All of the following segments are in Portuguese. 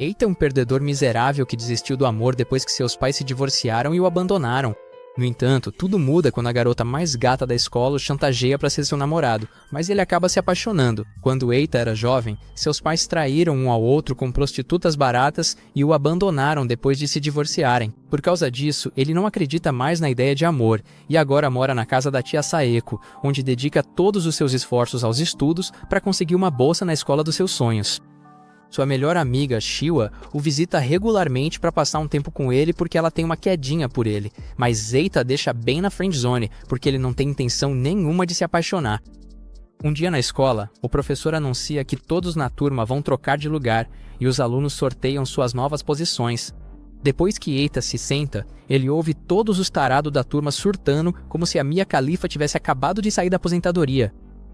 Eita é um perdedor miserável que desistiu do amor depois que seus pais se divorciaram e o abandonaram. No entanto, tudo muda quando a garota mais gata da escola o chantageia para ser seu namorado, mas ele acaba se apaixonando. Quando Eita era jovem, seus pais traíram um ao outro com prostitutas baratas e o abandonaram depois de se divorciarem. Por causa disso, ele não acredita mais na ideia de amor e agora mora na casa da tia Saeko, onde dedica todos os seus esforços aos estudos para conseguir uma bolsa na escola dos seus sonhos. Sua melhor amiga, Shiwa, o visita regularmente para passar um tempo com ele porque ela tem uma quedinha por ele, mas Eita deixa bem na friendzone porque ele não tem intenção nenhuma de se apaixonar. Um dia na escola, o professor anuncia que todos na turma vão trocar de lugar e os alunos sorteiam suas novas posições. Depois que Eita se senta, ele ouve todos os tarados da turma surtando como se a Mia Khalifa tivesse acabado de sair da aposentadoria.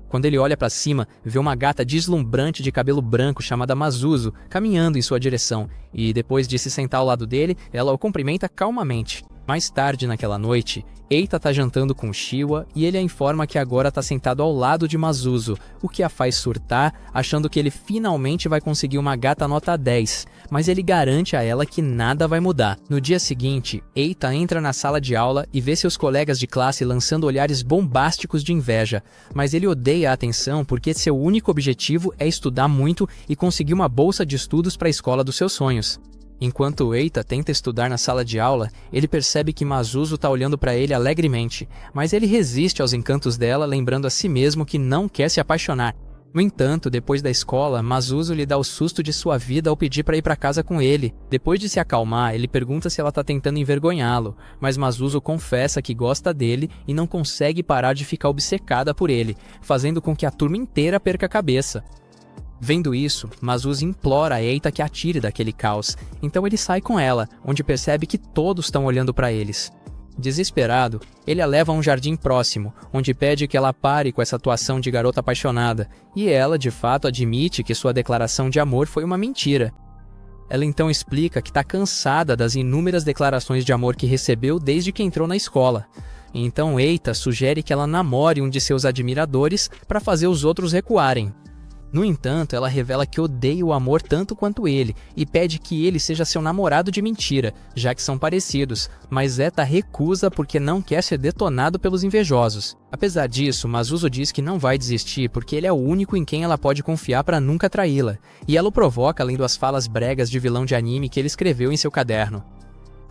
Quando ele olha para cima, vê uma gata deslumbrante de cabelo branco chamada Mazuzu caminhando em sua direção, e depois de se sentar ao lado dele, ela o cumprimenta calmamente. Mais tarde naquela noite, Eita tá jantando com Shiwa e ele a informa que agora tá sentado ao lado de Mazuzu, o que a faz surtar, achando que ele finalmente vai conseguir uma gata nota 10, mas ele garante a ela que nada vai mudar. No dia seguinte, Eita entra na sala de aula e vê seus colegas de classe lançando olhares bombásticos de inveja, mas ele odeia a atenção porque seu único objetivo é estudar muito e conseguir uma bolsa de estudos para a escola dos seus sonhos. Enquanto Eita tenta estudar na sala de aula, ele percebe que Mazuzu está olhando para ele alegremente, mas ele resiste aos encantos dela, lembrando a si mesmo que não quer se apaixonar. No entanto, depois da escola, Mazuzu lhe dá o susto de sua vida ao pedir para ir para casa com ele. Depois de se acalmar, ele pergunta se ela está tentando envergonhá-lo, mas Mazuzu confessa que gosta dele e não consegue parar de ficar obcecada por ele, fazendo com que a turma inteira perca a cabeça. Vendo isso, Mazuzu implora a Eita que atire daquele caos, então ele sai com ela, onde percebe que todos estão olhando para eles. Desesperado, ele a leva a um jardim próximo, onde pede que ela pare com essa atuação de garota apaixonada, e ela, de fato, admite que sua declaração de amor foi uma mentira. Ela então explica que está cansada das inúmeras declarações de amor que recebeu desde que entrou na escola. Então Eita sugere que ela namore um de seus admiradores para fazer os outros recuarem. No entanto, ela revela que odeia o amor tanto quanto ele e pede que ele seja seu namorado de mentira, já que são parecidos, mas Eita recusa porque não quer ser detonado pelos invejosos. Apesar disso, Mazuzu diz que não vai desistir porque ele é o único em quem ela pode confiar para nunca traí-la, e ela o provoca lendo as falas bregas de vilão de anime que ele escreveu em seu caderno.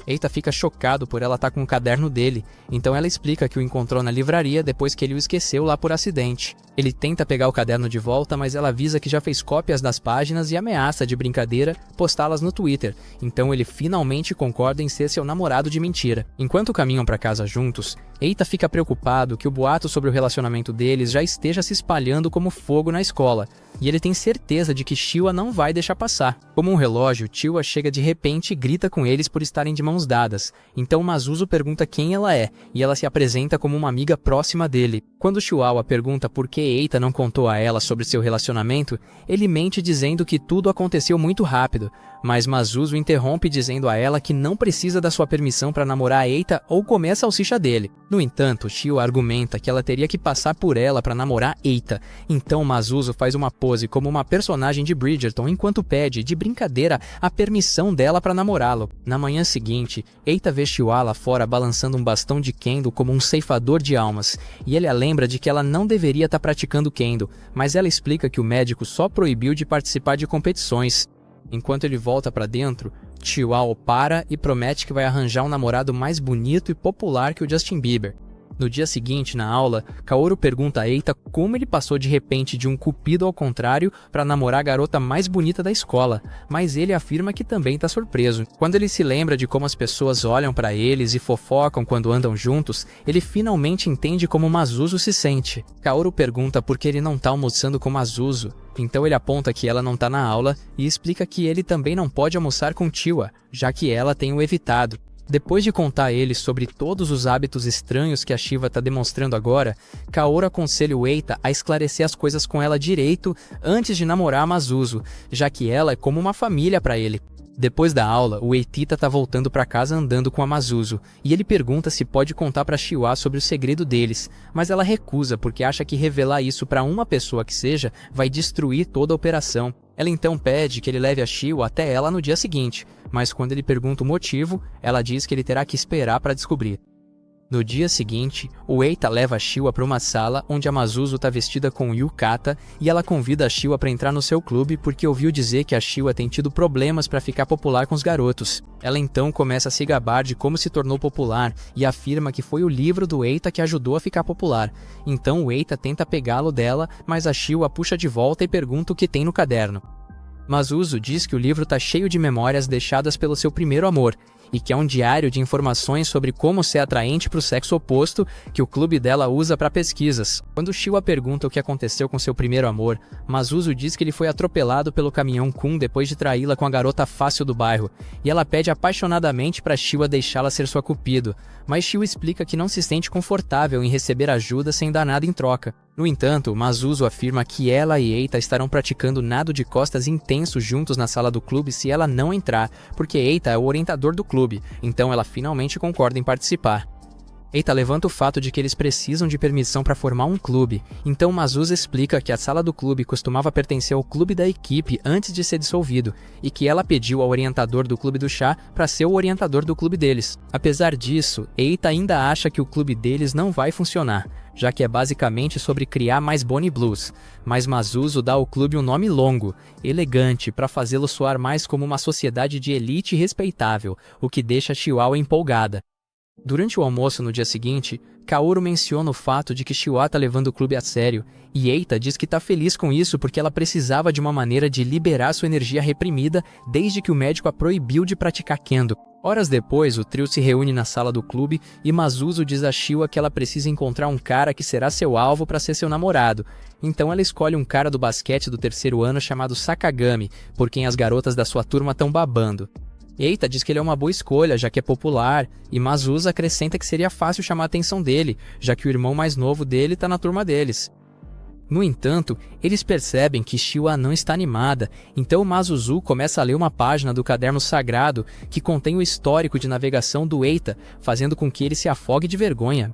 Eita fica chocado por ela estar com o caderno dele, então ela explica que o encontrou na livraria depois que ele o esqueceu lá por acidente. Ele tenta pegar o caderno de volta, mas ela avisa que já fez cópias das páginas e ameaça de brincadeira postá-las no Twitter, então ele finalmente concorda em ser seu namorado de mentira. Enquanto caminham para casa juntos, Eita fica preocupado que o boato sobre o relacionamento deles já esteja se espalhando como fogo na escola, e ele tem certeza de que Shiwa não vai deixar passar. Como um relógio, Shiwa chega de repente e grita com eles por estarem de mãos dadas. Então Mazuzu pergunta quem ela é, e ela se apresenta como uma amiga próxima dele. Quando Shiwa pergunta por que Eita não contou a ela sobre seu relacionamento, ele mente dizendo que tudo aconteceu muito rápido, mas Mazuzu interrompe dizendo a ela que não precisa da sua permissão para namorar a Eita ou comer a salsicha dele. No entanto, Shiwa argumenta que ela teria que passar por ela para namorar Eita, então Mazuzu faz uma pose como uma personagem de Bridgerton enquanto pede, de brincadeira, a permissão dela para namorá-lo. Na manhã seguinte, Eita vê Shiwa lá fora balançando um bastão de Kendo como um ceifador de almas, e ele a lembra de que ela não deveria estar praticando Kendo, mas ela explica que o médico só proibiu de participar de competições. Enquanto ele volta para dentro, Shiwa o para e promete que vai arranjar um namorado mais bonito e popular que o Justin Bieber. No dia seguinte, na aula, Kaoru pergunta a Eita como ele passou de repente de um cupido ao contrário para namorar a garota mais bonita da escola, mas ele afirma que também está surpreso. Quando ele se lembra de como as pessoas olham para eles e fofocam quando andam juntos, ele finalmente entende como Mazuzu se sente. Kaoru pergunta por que ele não está almoçando com Mazuzu, então ele aponta que ela não está na aula e explica que ele também não pode almoçar com Shiwa, já que ela tem o evitado. Depois de contar a ele sobre todos os hábitos estranhos que a Shiwa está demonstrando agora, Kaoru aconselha o Eita a esclarecer as coisas com ela direito antes de namorar a Mazuzu, já que ela é como uma família para ele. Depois da aula, o Eitita tá voltando para casa andando com a Mazuzu, e ele pergunta se pode contar para Shiwa sobre o segredo deles, mas ela recusa porque acha que revelar isso para uma pessoa que seja vai destruir toda a operação. Ela então pede que ele leve a Shio até ela no dia seguinte, mas quando ele pergunta o motivo, ela diz que ele terá que esperar para descobrir. No dia seguinte, o Eita leva a Shio para uma sala onde a Mazuzu está vestida com yukata e ela convida a Shio para entrar no seu clube porque ouviu dizer que a Shio tem tido problemas para ficar popular com os garotos. Ela então começa a se gabar de como se tornou popular e afirma que foi o livro do Eita que ajudou a ficar popular. Então o Eita tenta pegá-lo dela, mas a Shio a puxa de volta e pergunta o que tem no caderno. Mazuzu diz que o livro está cheio de memórias deixadas pelo seu primeiro amor, e que é um diário de informações sobre como ser atraente para o sexo oposto que o clube dela usa para pesquisas. Quando Shio pergunta o que aconteceu com seu primeiro amor, Mazuzu diz que ele foi atropelado pelo caminhão Kun depois de traí-la com a garota fácil do bairro, e ela pede apaixonadamente para Shio deixá-la ser sua cupido, mas Shio explica que não se sente confortável em receber ajuda sem dar nada em troca. No entanto, Mazuzu afirma que ela e Eita estarão praticando nado de costas intenso juntos na sala do clube se ela não entrar, porque Eita é o orientador do clube, então ela finalmente concorda em participar. Eita levanta o fato de que eles precisam de permissão para formar um clube, então Mazuzu explica que a sala do clube costumava pertencer ao clube da equipe antes de ser dissolvido, e que ela pediu ao orientador do clube do chá para ser o orientador do clube deles. Apesar disso, Eita ainda acha que o clube deles não vai funcionar, já que é basicamente sobre criar mais Bonnie Blues, mas Mazuzu dá ao clube um nome longo, elegante, para fazê-lo soar mais como uma sociedade de elite respeitável, o que deixa Chihuahua empolgada. Durante o almoço no dia seguinte, Kaoru menciona o fato de que Chihuahua tá levando o clube a sério, e Eita diz que tá feliz com isso porque ela precisava de uma maneira de liberar sua energia reprimida desde que o médico a proibiu de praticar kendo. Horas depois, o trio se reúne na sala do clube e Mazuzu diz a Chihuahua que ela precisa encontrar um cara que será seu alvo para ser seu namorado. Então ela escolhe um cara do basquete do terceiro ano chamado Sakagami, por quem as garotas da sua turma estão babando. Eita diz que ele é uma boa escolha, já que é popular, e Mazuzu acrescenta que seria fácil chamar a atenção dele, já que o irmão mais novo dele tá na turma deles. No entanto, eles percebem que Chihuahua não está animada, então Mazuzu começa a ler uma página do caderno sagrado que contém o histórico de navegação do Eita, fazendo com que ele se afogue de vergonha.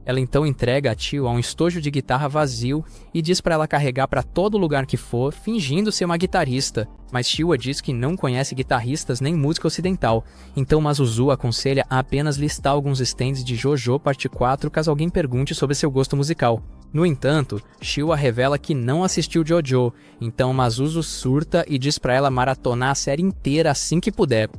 Ela então entrega a Chihuahua um estojo de guitarra vazio e diz para ela carregar para todo lugar que for, fingindo ser uma guitarrista. Mas Chihuahua diz que não conhece guitarristas nem música ocidental, então Mazuzu aconselha a apenas listar alguns stands de JoJo Parte 4 caso alguém pergunte sobre seu gosto musical. No entanto, Chihuahua revela que não assistiu JoJo, então Mazuzu surta e diz para ela maratonar a série inteira assim que puder.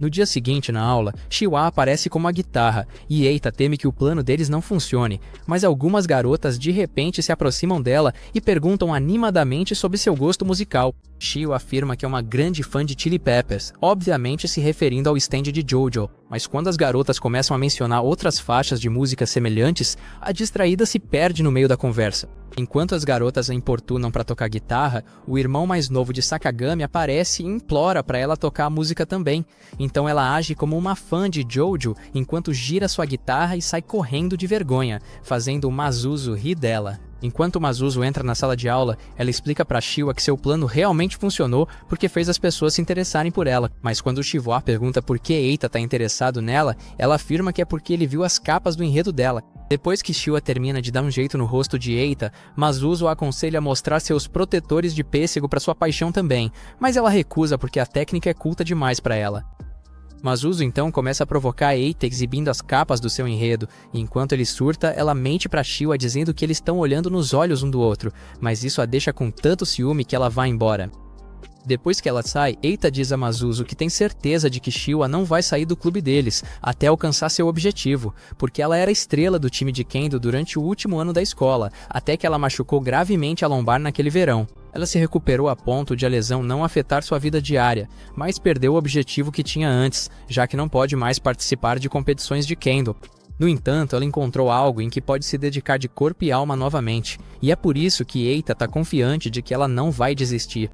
No dia seguinte, na aula, Chihuahua aparece com uma guitarra, e Eita teme que o plano deles não funcione, mas algumas garotas de repente se aproximam dela e perguntam animadamente sobre seu gosto musical. Chihuahua afirma que é uma grande fã de Chili Peppers, obviamente se referindo ao stand de JoJo, mas quando as garotas começam a mencionar outras faixas de músicas semelhantes, a distraída se perde no meio da conversa. Enquanto as garotas a importunam para tocar guitarra, o irmão mais novo de Sakagami aparece e implora para ela tocar a música também. Então ela age como uma fã de JoJo enquanto gira sua guitarra e sai correndo de vergonha, fazendo o Mazuzu rir dela. Enquanto Mazuzu entra na sala de aula, ela explica para Chihuahua que seu plano realmente funcionou porque fez as pessoas se interessarem por ela. Mas quando Chihuahua pergunta por que Eita está interessado nela, ela afirma que é porque ele viu as capas do enredo dela. Depois que Chihuahua termina de dar um jeito no rosto de Eita, Mazuzu a aconselha a mostrar seus protetores de pêssego para sua paixão também, mas ela recusa porque a técnica é culta demais para ela. Mazuzu então começa a provocar Eita exibindo as capas do seu enredo, e enquanto ele surta, ela mente para Chihuahua dizendo que eles estão olhando nos olhos um do outro, mas isso a deixa com tanto ciúme que ela vai embora. Depois que ela sai, Eita diz a Mazuzu que tem certeza de que Chihuahua não vai sair do clube deles, até alcançar seu objetivo, porque ela era estrela do time de Kendo durante o último ano da escola, até que ela machucou gravemente a lombar naquele verão. Ela se recuperou a ponto de a lesão não afetar sua vida diária, mas perdeu o objetivo que tinha antes, já que não pode mais participar de competições de Kendo. No entanto, ela encontrou algo em que pode se dedicar de corpo e alma novamente, e é por isso que Eita está confiante de que ela não vai desistir.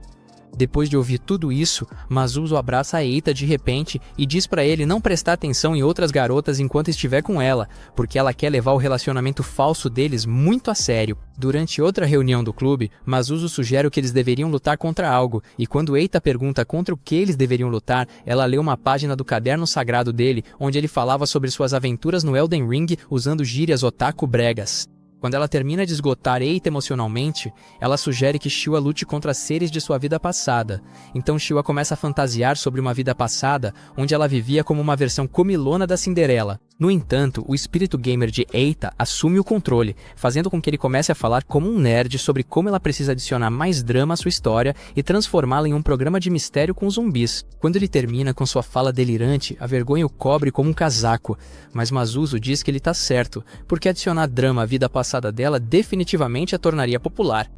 Depois de ouvir tudo isso, Mazuzu abraça a Eita de repente e diz para ele não prestar atenção em outras garotas enquanto estiver com ela, porque ela quer levar o relacionamento falso deles muito a sério. Durante outra reunião do clube, Mazuzu sugere que eles deveriam lutar contra algo, e quando Eita pergunta contra o que eles deveriam lutar, ela lê uma página do caderno sagrado dele, onde ele falava sobre suas aventuras no Elden Ring usando gírias otaku bregas. Quando ela termina de esgotar Eita emocionalmente, ela sugere que Shua lute contra seres de sua vida passada. Então Shua começa a fantasiar sobre uma vida passada, onde ela vivia como uma versão comilona da Cinderela. No entanto, o espírito gamer de Eita assume o controle, fazendo com que ele comece a falar como um nerd sobre como ela precisa adicionar mais drama à sua história e transformá-la em um programa de mistério com zumbis. Quando ele termina com sua fala delirante, a vergonha o cobre como um casaco, mas Masuzo diz que ele tá certo, porque adicionar drama à vida passada dela definitivamente a tornaria popular.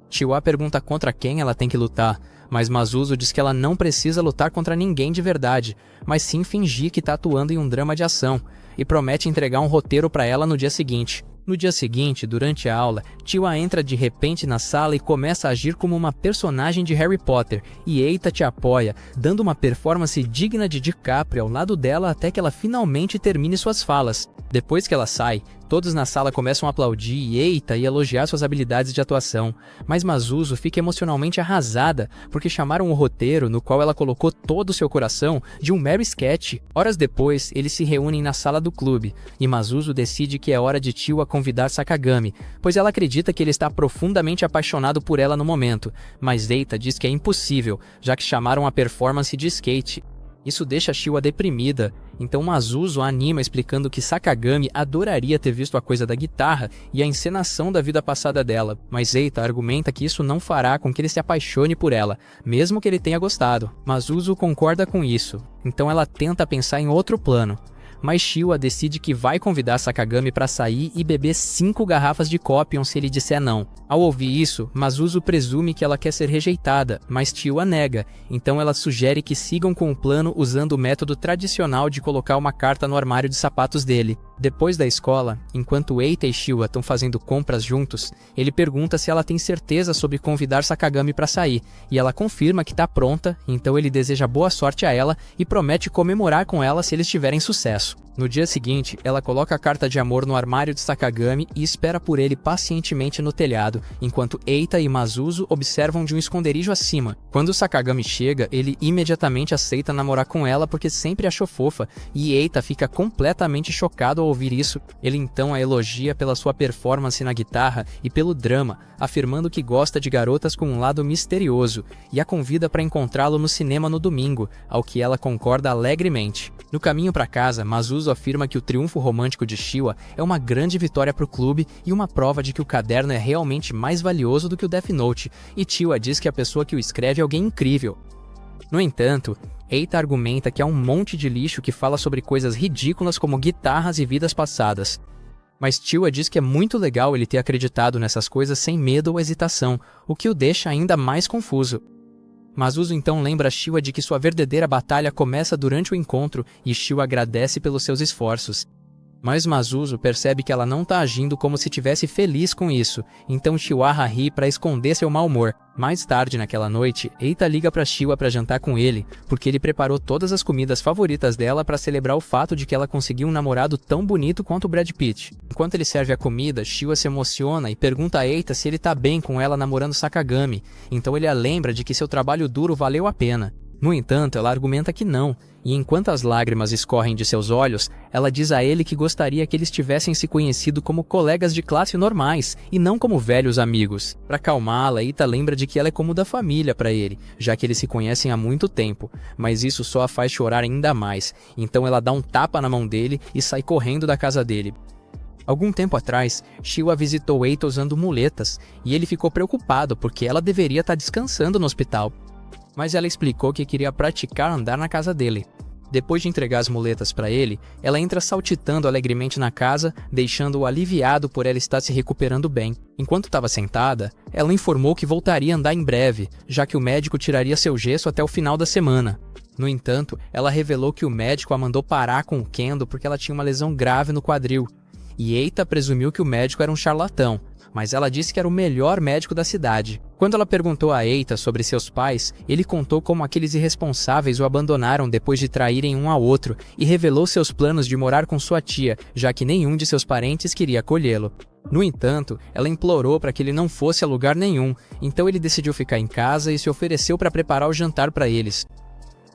Chiwa pergunta contra quem ela tem que lutar, mas Masuzo diz que ela não precisa lutar contra ninguém de verdade, mas sim fingir que está atuando em um drama de ação, e promete entregar um roteiro para ela no dia seguinte. No dia seguinte, durante a aula, Chiwa entra de repente na sala e começa a agir como uma personagem de Harry Potter, e Eita te apoia, dando uma performance digna de DiCaprio ao lado dela até que ela finalmente termine suas falas. Depois que ela sai, todos na sala começam a aplaudir Eita e elogiar suas habilidades de atuação, mas Masuzo fica emocionalmente arrasada porque chamaram o roteiro, no qual ela colocou todo o seu coração, de um mero sketch. Horas depois, eles se reúnem na sala do clube, e Masuzo decide que é hora de Chiwa convidar Sakagami, pois ela acredita que ele está profundamente apaixonado por ela no momento, mas Eita diz que é impossível, já que chamaram a performance de skate. Isso deixa Chiwa deprimida, então Masuzo a anima explicando que Sakagami adoraria ter visto a coisa da guitarra e a encenação da vida passada dela, mas Eita argumenta que isso não fará com que ele se apaixone por ela, mesmo que ele tenha gostado. Masuzo concorda com isso, então ela tenta pensar em outro plano. Mas Chiwa decide que vai convidar Sakagami para sair e beber 5 garrafas de Copion se ele disser não. Ao ouvir isso, Masuzo presume que ela quer ser rejeitada, mas Chiwa nega, então ela sugere que sigam com o plano usando o método tradicional de colocar uma carta no armário de sapatos dele. Depois da escola, enquanto Eita e Chiwa estão fazendo compras juntos, ele pergunta se ela tem certeza sobre convidar Sakagami para sair, e ela confirma que está pronta, então ele deseja boa sorte a ela e promete comemorar com ela se eles tiverem sucesso. No dia seguinte, ela coloca a carta de amor no armário de Sakagami e espera por ele pacientemente no telhado, enquanto Eita e Masuzo observam de um esconderijo acima. Quando Sakagami chega, ele imediatamente aceita namorar com ela porque sempre achou fofa, e Eita fica completamente chocado ao ouvir isso. Ele então a elogia pela sua performance na guitarra e pelo drama, afirmando que gosta de garotas com um lado misterioso, e a convida para encontrá-lo no cinema no domingo, ao que ela concorda alegremente. No caminho para casa, Masuzo afirma que o triunfo romântico de Chiwa é uma grande vitória para o clube e uma prova de que o caderno é realmente mais valioso do que o Death Note, e Chiwa diz que a pessoa que o escreve é alguém incrível. No entanto, Eita argumenta que há um monte de lixo que fala sobre coisas ridículas como guitarras e vidas passadas. Mas Chiwa diz que é muito legal ele ter acreditado nessas coisas sem medo ou hesitação, o que o deixa ainda mais confuso. Masuzo então lembra Chiwa de que sua verdadeira batalha começa durante o encontro e Chiwa agradece pelos seus esforços. Mas Masuzo percebe que ela não está agindo como se estivesse feliz com isso, então Chiwa ri para esconder seu mau humor. Mais tarde naquela noite, Eita liga para Chiwa para jantar com ele, porque ele preparou todas as comidas favoritas dela para celebrar o fato de que ela conseguiu um namorado tão bonito quanto o Brad Pitt. Enquanto ele serve a comida, Chiwa se emociona e pergunta a Eita se ele tá bem com ela namorando Sakagami, então ele a lembra de que seu trabalho duro valeu a pena. No entanto, ela argumenta que não, e enquanto as lágrimas escorrem de seus olhos, ela diz a ele que gostaria que eles tivessem se conhecido como colegas de classe normais, e não como velhos amigos. Para acalmá-la, Eita lembra de que ela é como da família para ele, já que eles se conhecem há muito tempo, mas isso só a faz chorar ainda mais, então ela dá um tapa na mão dele e sai correndo da casa dele. Algum tempo atrás, Chiwa visitou Eita usando muletas, e ele ficou preocupado porque ela deveria estar descansando no hospital. Mas ela explicou que queria praticar andar na casa dele. Depois de entregar as muletas para ele, ela entra saltitando alegremente na casa, deixando-o aliviado por ela estar se recuperando bem. Enquanto estava sentada, ela informou que voltaria a andar em breve, já que o médico tiraria seu gesso até o final da semana. No entanto, ela revelou que o médico a mandou parar com o kendo porque ela tinha uma lesão grave no quadril. E Eita presumiu que o médico era um charlatão, mas ela disse que era o melhor médico da cidade. Quando ela perguntou a Eita sobre seus pais, ele contou como aqueles irresponsáveis o abandonaram depois de traírem um ao outro e revelou seus planos de morar com sua tia, já que nenhum de seus parentes queria acolhê-lo. No entanto, ela implorou para que ele não fosse a lugar nenhum, então ele decidiu ficar em casa e se ofereceu para preparar o jantar para eles.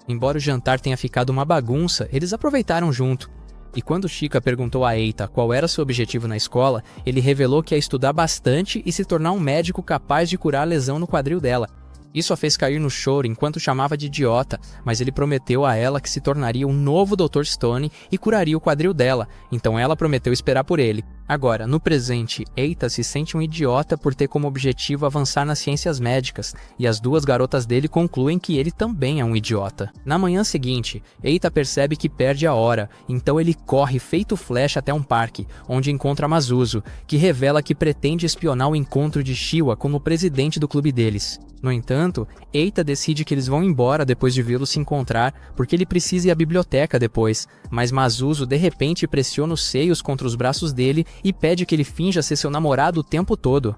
Embora o jantar tenha ficado uma bagunça, eles aproveitaram junto. E quando Chika perguntou a Eita qual era seu objetivo na escola, ele revelou que ia estudar bastante e se tornar um médico capaz de curar a lesão no quadril dela. Isso a fez cair no choro enquanto chamava de idiota, mas ele prometeu a ela que se tornaria um novo Dr. Stone e curaria o quadril dela, então ela prometeu esperar por ele. Agora, no presente, Eita se sente um idiota por ter como objetivo avançar nas ciências médicas, e as duas garotas dele concluem que ele também é um idiota. Na manhã seguinte, Eita percebe que perde a hora, então ele corre feito flecha até um parque, onde encontra Masuzo, que revela que pretende espionar o encontro de Shiwa como presidente do clube deles. No entanto, Eita decide que eles vão embora depois de vê-lo se encontrar, porque ele precisa ir à biblioteca depois, mas Masuzo de repente pressiona os seios contra os braços dele e pede que ele finja ser seu namorado o tempo todo.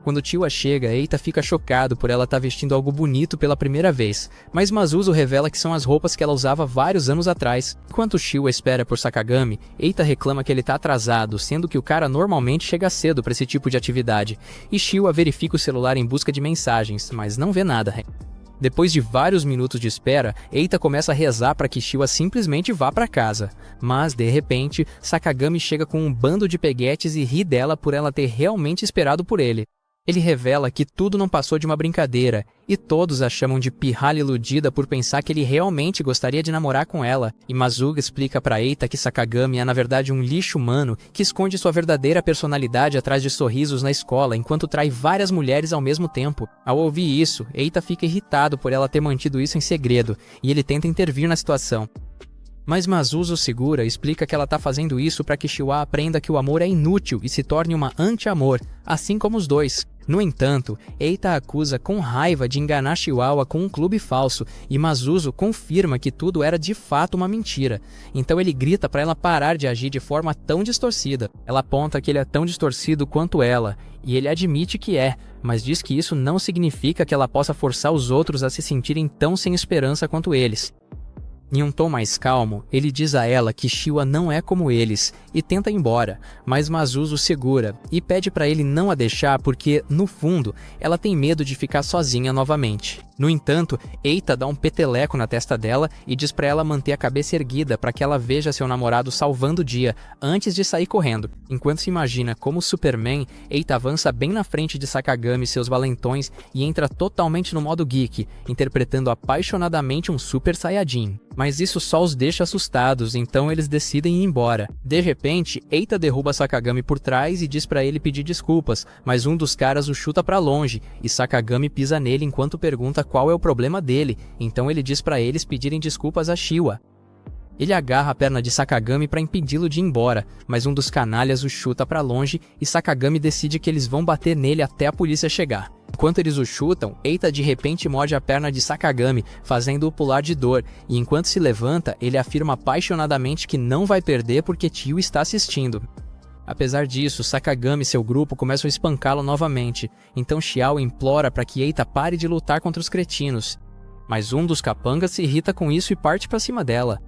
Quando Chiwa chega, Eita fica chocado por ela estar vestindo algo bonito pela primeira vez, mas Masuzo revela que são as roupas que ela usava vários anos atrás. Enquanto Chiwa espera por Sakagami, Eita reclama que ele está atrasado, sendo que o cara normalmente chega cedo para esse tipo de atividade, e Chiwa verifica o celular em busca de mensagens, mas não vê nada. Depois de vários minutos de espera, Eita começa a rezar para que Chiwa simplesmente vá para casa. Mas, de repente, Sakagami chega com um bando de peguetes e ri dela por ela ter realmente esperado por ele. Ele revela que tudo não passou de uma brincadeira, e todos a chamam de pirralha iludida por pensar que ele realmente gostaria de namorar com ela, e Masuga explica para Eita que Sakagami é na verdade um lixo humano que esconde sua verdadeira personalidade atrás de sorrisos na escola enquanto trai várias mulheres ao mesmo tempo. Ao ouvir isso, Eita fica irritado por ela ter mantido isso em segredo, e ele tenta intervir na situação. Mas Masuzo segura e explica que ela tá fazendo isso para que Chiwa aprenda que o amor é inútil e se torne uma anti-amor, assim como os dois. No entanto, Eita a acusa com raiva de enganar Chihuahua com um clube falso e Masuzo confirma que tudo era de fato uma mentira. Então ele grita para ela parar de agir de forma tão distorcida. Ela aponta que ele é tão distorcido quanto ela, e ele admite que é, mas diz que isso não significa que ela possa forçar os outros a se sentirem tão sem esperança quanto eles. Em um tom mais calmo, ele diz a ela que Chiwa não é como eles e tenta ir embora, mas Masuzo segura e pede para ele não a deixar porque, no fundo, ela tem medo de ficar sozinha novamente. No entanto, Eita dá um peteleco na testa dela e diz para ela manter a cabeça erguida para que ela veja seu namorado salvando o dia antes de sair correndo. Enquanto se imagina como Superman, Eita avança bem na frente de Sakagami e seus valentões e entra totalmente no modo geek, interpretando apaixonadamente um Super Saiyajin. Mas isso só os deixa assustados, então eles decidem ir embora. De repente, Eita derruba Sakagami por trás e diz para ele pedir desculpas, mas um dos caras o chuta para longe e Sakagami pisa nele enquanto pergunta qual é o problema dele, então ele diz para eles pedirem desculpas a Chiwa. Ele agarra a perna de Sakagami para impedi-lo de ir embora, mas um dos canalhas o chuta para longe e Sakagami decide que eles vão bater nele até a polícia chegar. Enquanto eles o chutam, Eita de repente morde a perna de Sakagami, fazendo-o pular de dor, e enquanto se levanta, ele afirma apaixonadamente que não vai perder porque Tio está assistindo. Apesar disso, Sakagami e seu grupo começam a espancá-lo novamente, então Xiao implora para que Eita pare de lutar contra os cretinos. Mas um dos capangas se irrita com isso e parte para cima dela.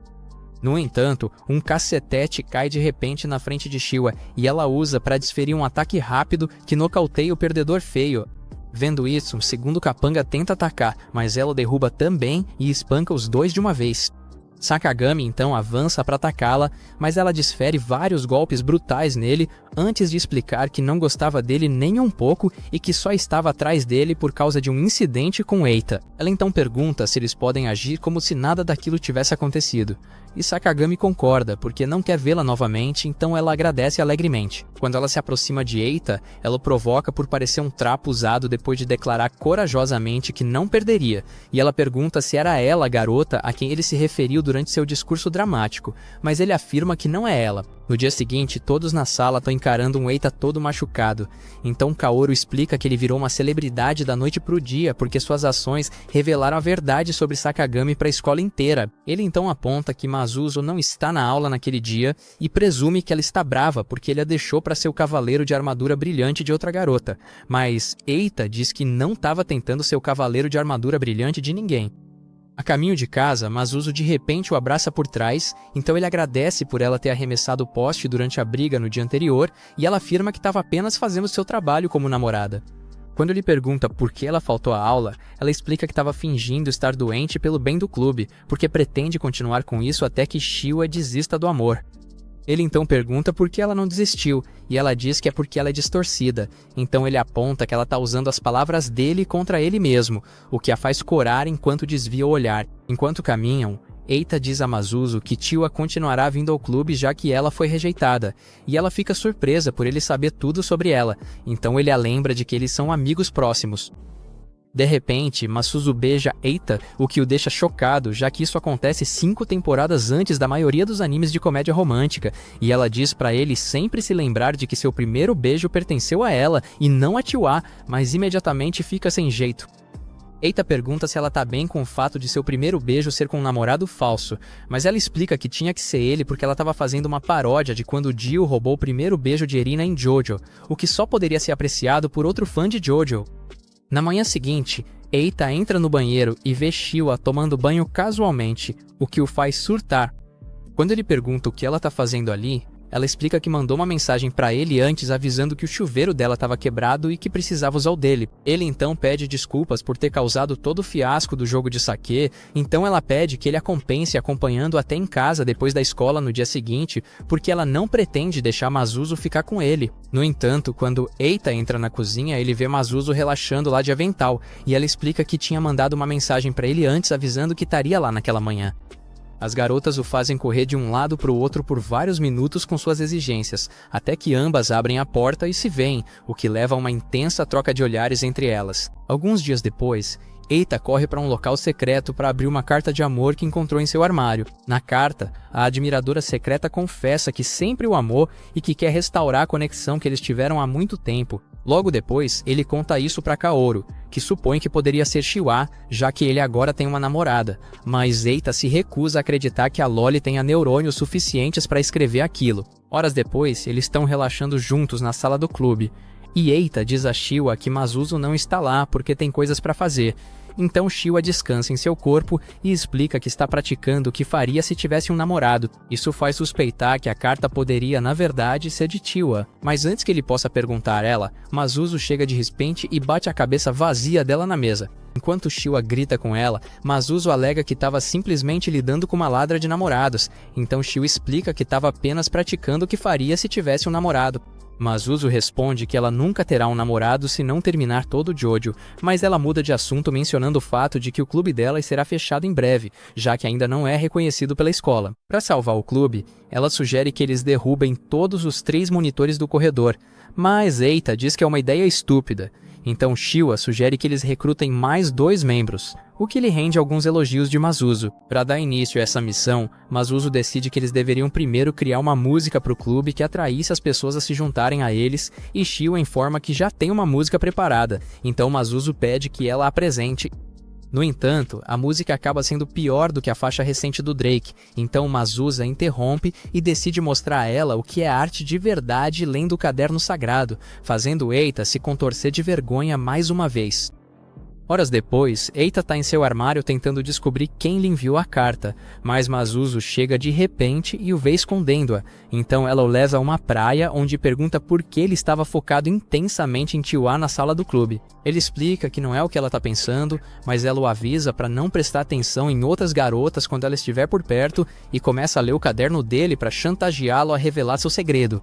No entanto, um cacetete cai de repente na frente de Chiwa e ela usa para desferir um ataque rápido que nocauteia o perdedor feio. Vendo isso, um segundo capanga tenta atacar, mas ela o derruba também e espanca os dois de uma vez. Sakagami então avança para atacá-la, mas ela desfere vários golpes brutais nele antes de explicar que não gostava dele nem um pouco e que só estava atrás dele por causa de um incidente com Eita. Ela então pergunta se eles podem agir como se nada daquilo tivesse acontecido. E Sakagami concorda, porque não quer vê-la novamente, então ela agradece alegremente. Quando ela se aproxima de Eita, ela o provoca por parecer um trapo usado depois de declarar corajosamente que não perderia, e ela pergunta se era ela a garota a quem ele se referiu durante seu discurso dramático, mas ele afirma que não é ela. No dia seguinte, todos na sala estão encarando um Eita todo machucado, então Kaoru explica que ele virou uma celebridade da noite pro dia porque suas ações revelaram a verdade sobre Sakagami para a escola inteira. Ele então aponta que Masuzo não está na aula naquele dia e presume que ela está brava porque ele a deixou para ser o cavaleiro de armadura brilhante de outra garota, mas Eita diz que não estava tentando ser o cavaleiro de armadura brilhante de ninguém. A caminho de casa, Masuzo de repente o abraça por trás, então ele agradece por ela ter arremessado o poste durante a briga no dia anterior e ela afirma que estava apenas fazendo seu trabalho como namorada. Quando ele pergunta por que ela faltou à aula, ela explica que estava fingindo estar doente pelo bem do clube, porque pretende continuar com isso até que Chiwa desista do amor. Ele então pergunta por que ela não desistiu, e ela diz que é porque ela é distorcida. Então ele aponta que ela está usando as palavras dele contra ele mesmo, o que a faz corar enquanto desvia o olhar. Enquanto caminham, Eita diz a Masuzu que Chiwa continuará vindo ao clube já que ela foi rejeitada, e ela fica surpresa por ele saber tudo sobre ela, então ele a lembra de que eles são amigos próximos. De repente, Masuzu beija Eita, o que o deixa chocado, já que isso acontece 5 temporadas antes da maioria dos animes de comédia romântica, e ela diz pra ele sempre se lembrar de que seu primeiro beijo pertenceu a ela e não a Chiwa, mas imediatamente fica sem jeito. Eita pergunta se ela tá bem com o fato de seu primeiro beijo ser com um namorado falso, mas ela explica que tinha que ser ele porque ela estava fazendo uma paródia de quando Dio roubou o primeiro beijo de Erina em Jojo, o que só poderia ser apreciado por outro fã de Jojo. Na manhã seguinte, Eita entra no banheiro e vê Chiwa tomando banho casualmente, o que o faz surtar. Quando ele pergunta o que ela tá fazendo ali, ela explica que mandou uma mensagem pra ele antes avisando que o chuveiro dela estava quebrado e que precisava usar o dele. Ele então pede desculpas por ter causado todo o fiasco do jogo de saque, então ela pede que ele a compense acompanhando até em casa depois da escola no dia seguinte, porque ela não pretende deixar Masuzu ficar com ele. No entanto, quando Eita entra na cozinha, ele vê Masuzu relaxando lá de avental, e ela explica que tinha mandado uma mensagem pra ele antes avisando que estaria lá naquela manhã. As garotas o fazem correr de um lado para o outro por vários minutos com suas exigências, até que ambas abrem a porta e se veem, o que leva a uma intensa troca de olhares entre elas. Alguns dias depois, Eita corre para um local secreto para abrir uma carta de amor que encontrou em seu armário. Na carta, a admiradora secreta confessa que sempre o amou e que quer restaurar a conexão que eles tiveram há muito tempo. Logo depois, ele conta isso para Kaoru, que supõe que poderia ser Chiwa, já que ele agora tem uma namorada, mas Eita se recusa a acreditar que a Loli tenha neurônios suficientes para escrever aquilo. Horas depois, eles estão relaxando juntos na sala do clube, e Eita diz a Chiwa que Masuzu não está lá porque tem coisas para fazer. Então Chiwa descansa em seu corpo e explica que está praticando o que faria se tivesse um namorado. Isso faz suspeitar que a carta poderia, na verdade, ser de Chiwa. Mas antes que ele possa perguntar a ela, Masuzu chega de repente e bate a cabeça vazia dela na mesa. Enquanto Chiwa grita com ela, Masuzu alega que estava simplesmente lidando com uma ladra de namorados. Então Chiwa explica que estava apenas praticando o que faria se tivesse um namorado. Masuzu responde que ela nunca terá um namorado se não terminar todo o Jojo, mas ela muda de assunto mencionando o fato de que o clube dela será fechado em breve, já que ainda não é reconhecido pela escola. Para salvar o clube, ela sugere que eles derrubem todos os 3 monitores do corredor, mas Eita diz que é uma ideia estúpida. Então Chiwa sugere que eles recrutem mais 2 membros, o que lhe rende alguns elogios de Masuzu. Para dar início a essa missão, Masuzu decide que eles deveriam primeiro criar uma música para o clube que atraísse as pessoas a se juntarem a eles, e Chiwa informa que já tem uma música preparada, então Masuzu pede que ela a apresente. No entanto, a música acaba sendo pior do que a faixa recente do Drake, então Masuzu a interrompe e decide mostrar a ela o que é arte de verdade lendo o caderno sagrado, fazendo Eita se contorcer de vergonha mais uma vez. Horas depois, Eita está em seu armário tentando descobrir quem lhe enviou a carta, mas Masuzu chega de repente e o vê escondendo-a, então ela o leva a uma praia onde pergunta por que ele estava focado intensamente em Chiwa na sala do clube. Ele explica que não é o que ela está pensando, mas ela o avisa para não prestar atenção em outras garotas quando ela estiver por perto e começa a ler o caderno dele para chantageá-lo a revelar seu segredo.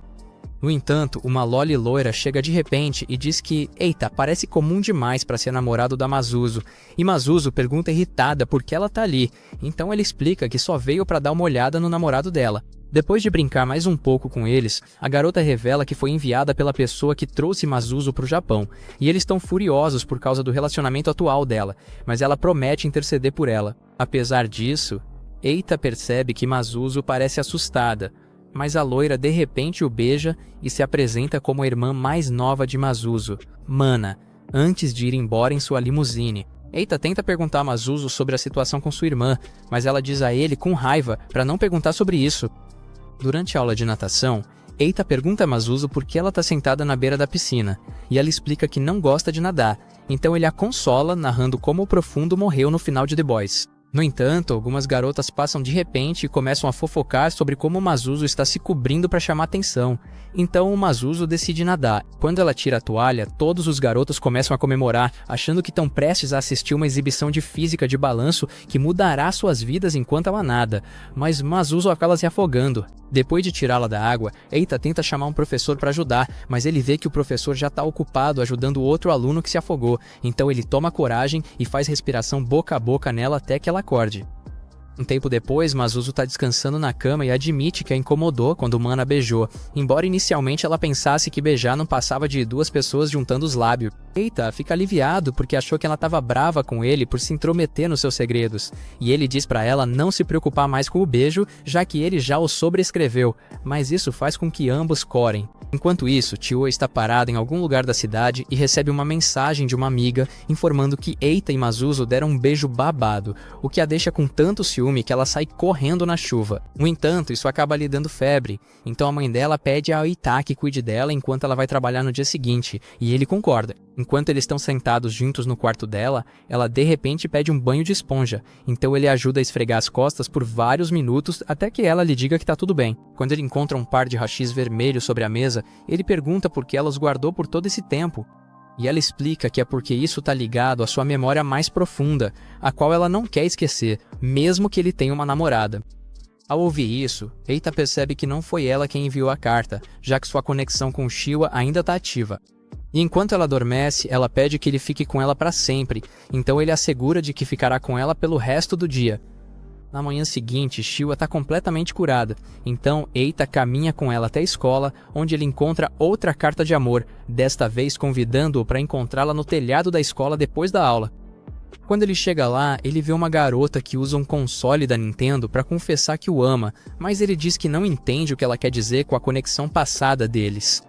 No entanto, uma Loli loira chega de repente e diz que Eita parece comum demais para ser namorado da Masuzu, e Masuzu pergunta irritada por que ela tá ali, então ele explica que só veio para dar uma olhada no namorado dela. Depois de brincar mais um pouco com eles, a garota revela que foi enviada pela pessoa que trouxe Masuzu para o Japão, e eles estão furiosos por causa do relacionamento atual dela, mas ela promete interceder por ela. Apesar disso, Eita percebe que Masuzu parece assustada, mas a loira de repente o beija e se apresenta como a irmã mais nova de Masuzu, Mana, antes de ir embora em sua limusine. Eita tenta perguntar a Masuzu sobre a situação com sua irmã, mas ela diz a ele com raiva para não perguntar sobre isso. Durante a aula de natação, Eita pergunta a Masuzu por que ela está sentada na beira da piscina, e ela explica que não gosta de nadar, então ele a consola narrando como o Profundo morreu no final de The Boys. No entanto, algumas garotas passam de repente e começam a fofocar sobre como o Masuzo está se cobrindo para chamar atenção. Então o Masuzo decide nadar. Quando ela tira a toalha, todos os garotos começam a comemorar, achando que estão prestes a assistir uma exibição de física de balanço que mudará suas vidas enquanto ela nada. Mas Masuzo acaba se afogando. Depois de tirá-la da água, Eita tenta chamar um professor para ajudar, mas ele vê que o professor já está ocupado ajudando outro aluno que se afogou. Então ele toma coragem e faz respiração boca a boca nela até que ela acorde. Um tempo depois, Masuzo está descansando na cama e admite que a incomodou quando Mana beijou, embora inicialmente ela pensasse que beijar não passava de duas pessoas juntando os lábios. Eita fica aliviado porque achou que ela estava brava com ele por se intrometer nos seus segredos, e ele diz para ela não se preocupar mais com o beijo, já que ele já o sobrescreveu, mas isso faz com que ambos corem. Enquanto isso, Chiwa está parada em algum lugar da cidade e recebe uma mensagem de uma amiga informando que Eita e Masuzo deram um beijo babado, o que a deixa com tanto ciúme que ela sai correndo na chuva. No entanto, isso acaba lhe dando febre, então a mãe dela pede a Eita que cuide dela enquanto ela vai trabalhar no dia seguinte, e ele concorda. Enquanto eles estão sentados juntos no quarto dela, ela de repente pede um banho de esponja, então ele ajuda a esfregar as costas por vários minutos até que ela lhe diga que tá tudo bem. Quando ele encontra um par de hashis vermelhos sobre a mesa, ele pergunta por que ela os guardou por todo esse tempo. E ela explica que é porque isso tá ligado à sua memória mais profunda, a qual ela não quer esquecer, mesmo que ele tenha uma namorada. Ao ouvir isso, Eita percebe que não foi ela quem enviou a carta, já que sua conexão com Chiwa ainda tá ativa. E enquanto ela adormece, ela pede que ele fique com ela para sempre, então ele assegura de que ficará com ela pelo resto do dia. Na manhã seguinte, Chiwa está completamente curada, então Eita caminha com ela até a escola, onde ele encontra outra carta de amor, desta vez convidando-o para encontrá-la no telhado da escola depois da aula. Quando ele chega lá, ele vê uma garota que usa um console da Nintendo para confessar que o ama, mas ele diz que não entende o que ela quer dizer com a conexão passada deles.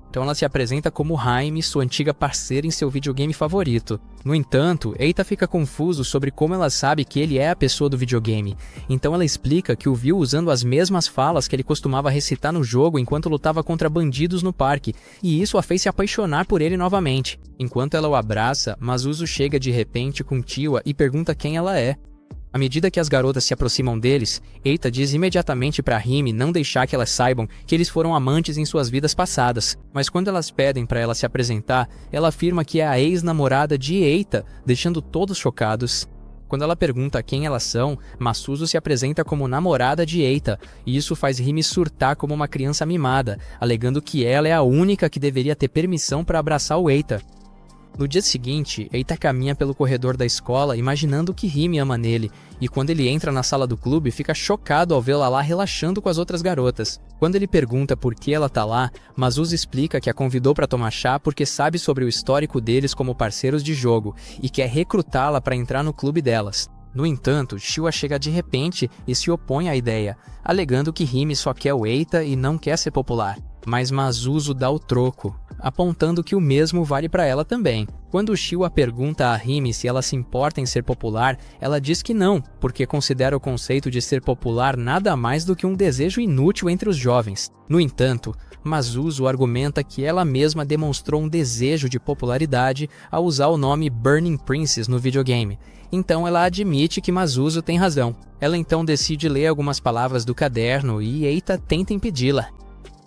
Então ela se apresenta como Jaime, sua antiga parceira em seu videogame favorito. No entanto, Eita fica confuso sobre como ela sabe que ele é a pessoa do videogame. Então ela explica que o viu usando as mesmas falas que ele costumava recitar no jogo enquanto lutava contra bandidos no parque, e isso a fez se apaixonar por ele novamente. Enquanto ela o abraça, Masuzo chega de repente com Chiwa e pergunta quem ela é. À medida que as garotas se aproximam deles, Eita diz imediatamente para Hime não deixar que elas saibam que eles foram amantes em suas vidas passadas, mas quando elas pedem para ela se apresentar, ela afirma que é a ex-namorada de Eita, deixando todos chocados. Quando ela pergunta quem elas são, Masuzo se apresenta como namorada de Eita, e isso faz Hime surtar como uma criança mimada, alegando que ela é a única que deveria ter permissão para abraçar o Eita. No dia seguinte, Eita caminha pelo corredor da escola imaginando que Hime ama nele, e quando ele entra na sala do clube, fica chocado ao vê-la lá relaxando com as outras garotas. Quando ele pergunta por que ela tá lá, Masuzo explica que a convidou para tomar chá porque sabe sobre o histórico deles como parceiros de jogo, e quer recrutá-la para entrar no clube delas. No entanto, Chiwa chega de repente e se opõe à ideia, alegando que Hime só quer o Eita e não quer ser popular. Mas Masuzo dá o troco, apontando que o mesmo vale para ela também. Quando Chiwa pergunta a Hime se ela se importa em ser popular, ela diz que não, porque considera o conceito de ser popular nada mais do que um desejo inútil entre os jovens. No entanto, Masuzo argumenta que ela mesma demonstrou um desejo de popularidade ao usar o nome Burning Princess no videogame. Então ela admite que Masuzo tem razão. Ela então decide ler algumas palavras do caderno e Eita tenta impedi-la.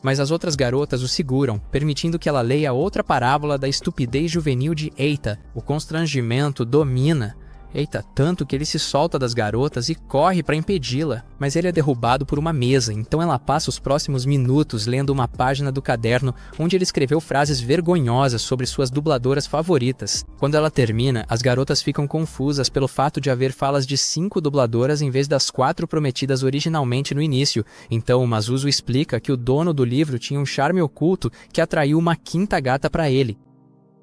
Mas as outras garotas o seguram, permitindo que ela leia outra parábola da estupidez juvenil de Eita. O constrangimento domina Eita tanto que ele se solta das garotas e corre para impedi-la, mas ele é derrubado por uma mesa, então ela passa os próximos minutos lendo uma página do caderno onde ele escreveu frases vergonhosas sobre suas dubladoras favoritas. Quando ela termina, as garotas ficam confusas pelo fato de haver falas de 5 dubladoras em vez das 4 prometidas originalmente no início, então o Masuzo explica que o dono do livro tinha um charme oculto que atraiu uma quinta gata para ele.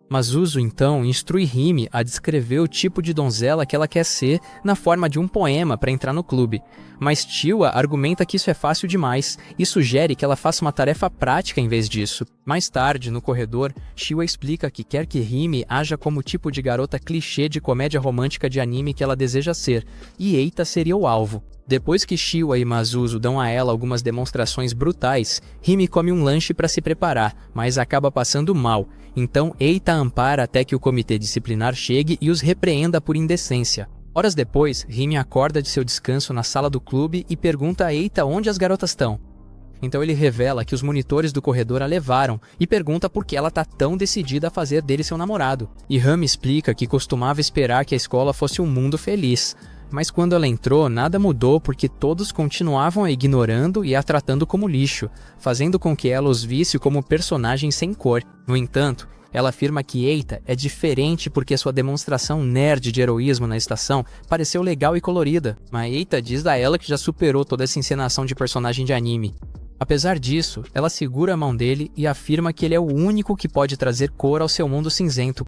Masuzo, então, instrui Hime a descrever o tipo de donzela que ela quer ser na forma de um poema para entrar no clube. Mas Chiwa argumenta que isso é fácil demais e sugere que ela faça uma tarefa prática em vez disso. Mais tarde, no corredor, Chiwa explica que quer que Hime haja como o tipo de garota clichê de comédia romântica de anime que ela deseja ser, e Eita seria o alvo. Depois que Chiwa e Masuzo dão a ela algumas demonstrações brutais, Hime come um lanche para se preparar, mas acaba passando mal. Então Eita ampara até que o comitê disciplinar chegue e os repreenda por indecência. Horas depois, Rime acorda de seu descanso na sala do clube e pergunta a Eita onde as garotas estão. Então ele revela que os monitores do corredor a levaram e pergunta por que ela tá tão decidida a fazer dele seu namorado. E Rami explica que costumava esperar que a escola fosse um mundo feliz. Mas quando ela entrou, nada mudou porque todos continuavam a ignorando e a tratando como lixo, fazendo com que ela os visse como personagem sem cor. No entanto, ela afirma que Eita é diferente porque sua demonstração nerd de heroísmo na estação pareceu legal e colorida, mas Eita diz a ela que já superou toda essa encenação de personagem de anime. Apesar disso, ela segura a mão dele e afirma que ele é o único que pode trazer cor ao seu mundo cinzento.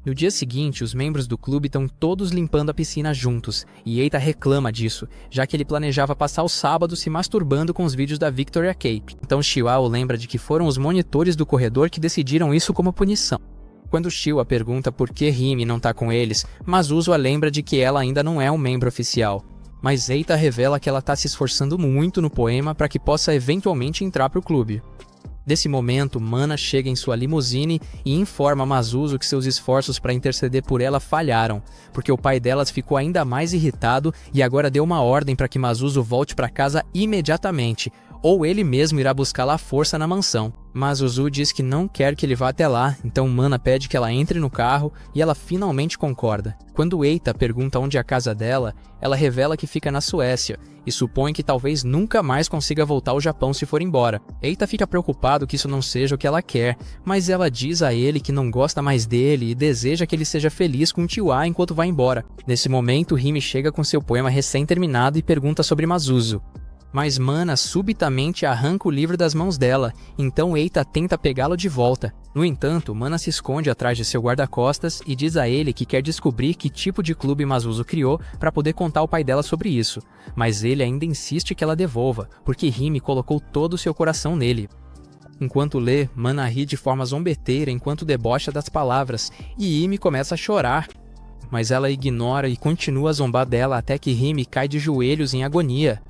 No dia seguinte, os membros do clube estão todos limpando a piscina juntos, e Eita reclama disso, já que ele planejava passar o sábado se masturbando com os vídeos da Victoria Cape. Então Chiwa o lembra de que foram os monitores do corredor que decidiram isso como punição. Quando Chiwa pergunta por que Rime não tá com eles, Masuzo a lembra de que ela ainda não é um membro oficial. Mas Eita revela que ela tá se esforçando muito no poema para que possa eventualmente entrar pro clube. Nesse momento, Mana chega em sua limusine e informa Masuzo que seus esforços para interceder por ela falharam, porque o pai delas ficou ainda mais irritado e agora deu uma ordem para que Masuzo volte para casa imediatamente, ou ele mesmo irá buscá-la à força na mansão. Masuzo diz que não quer que ele vá até lá, então Mana pede que ela entre no carro e ela finalmente concorda. Quando Eita pergunta onde é a casa dela, ela revela que fica na Suécia e supõe que talvez nunca mais consiga voltar ao Japão se for embora. Eita fica preocupado que isso não seja o que ela quer, mas ela diz a ele que não gosta mais dele e deseja que ele seja feliz com Chiwa enquanto vai embora. Nesse momento, Rime chega com seu poema recém-terminado e pergunta sobre Masuzo. Mas Mana subitamente arranca o livro das mãos dela, então Eita tenta pegá-lo de volta. No entanto, Mana se esconde atrás de seu guarda-costas e diz a ele que quer descobrir que tipo de clube Masuzo criou para poder contar ao pai dela sobre isso. Mas ele ainda insiste que ela devolva, porque Rime colocou todo o seu coração nele. Enquanto lê, Mana ri de forma zombeteira enquanto debocha das palavras, e Rime começa a chorar. Mas ela ignora e continua a zombar dela até que Rime cai de joelhos em agonia.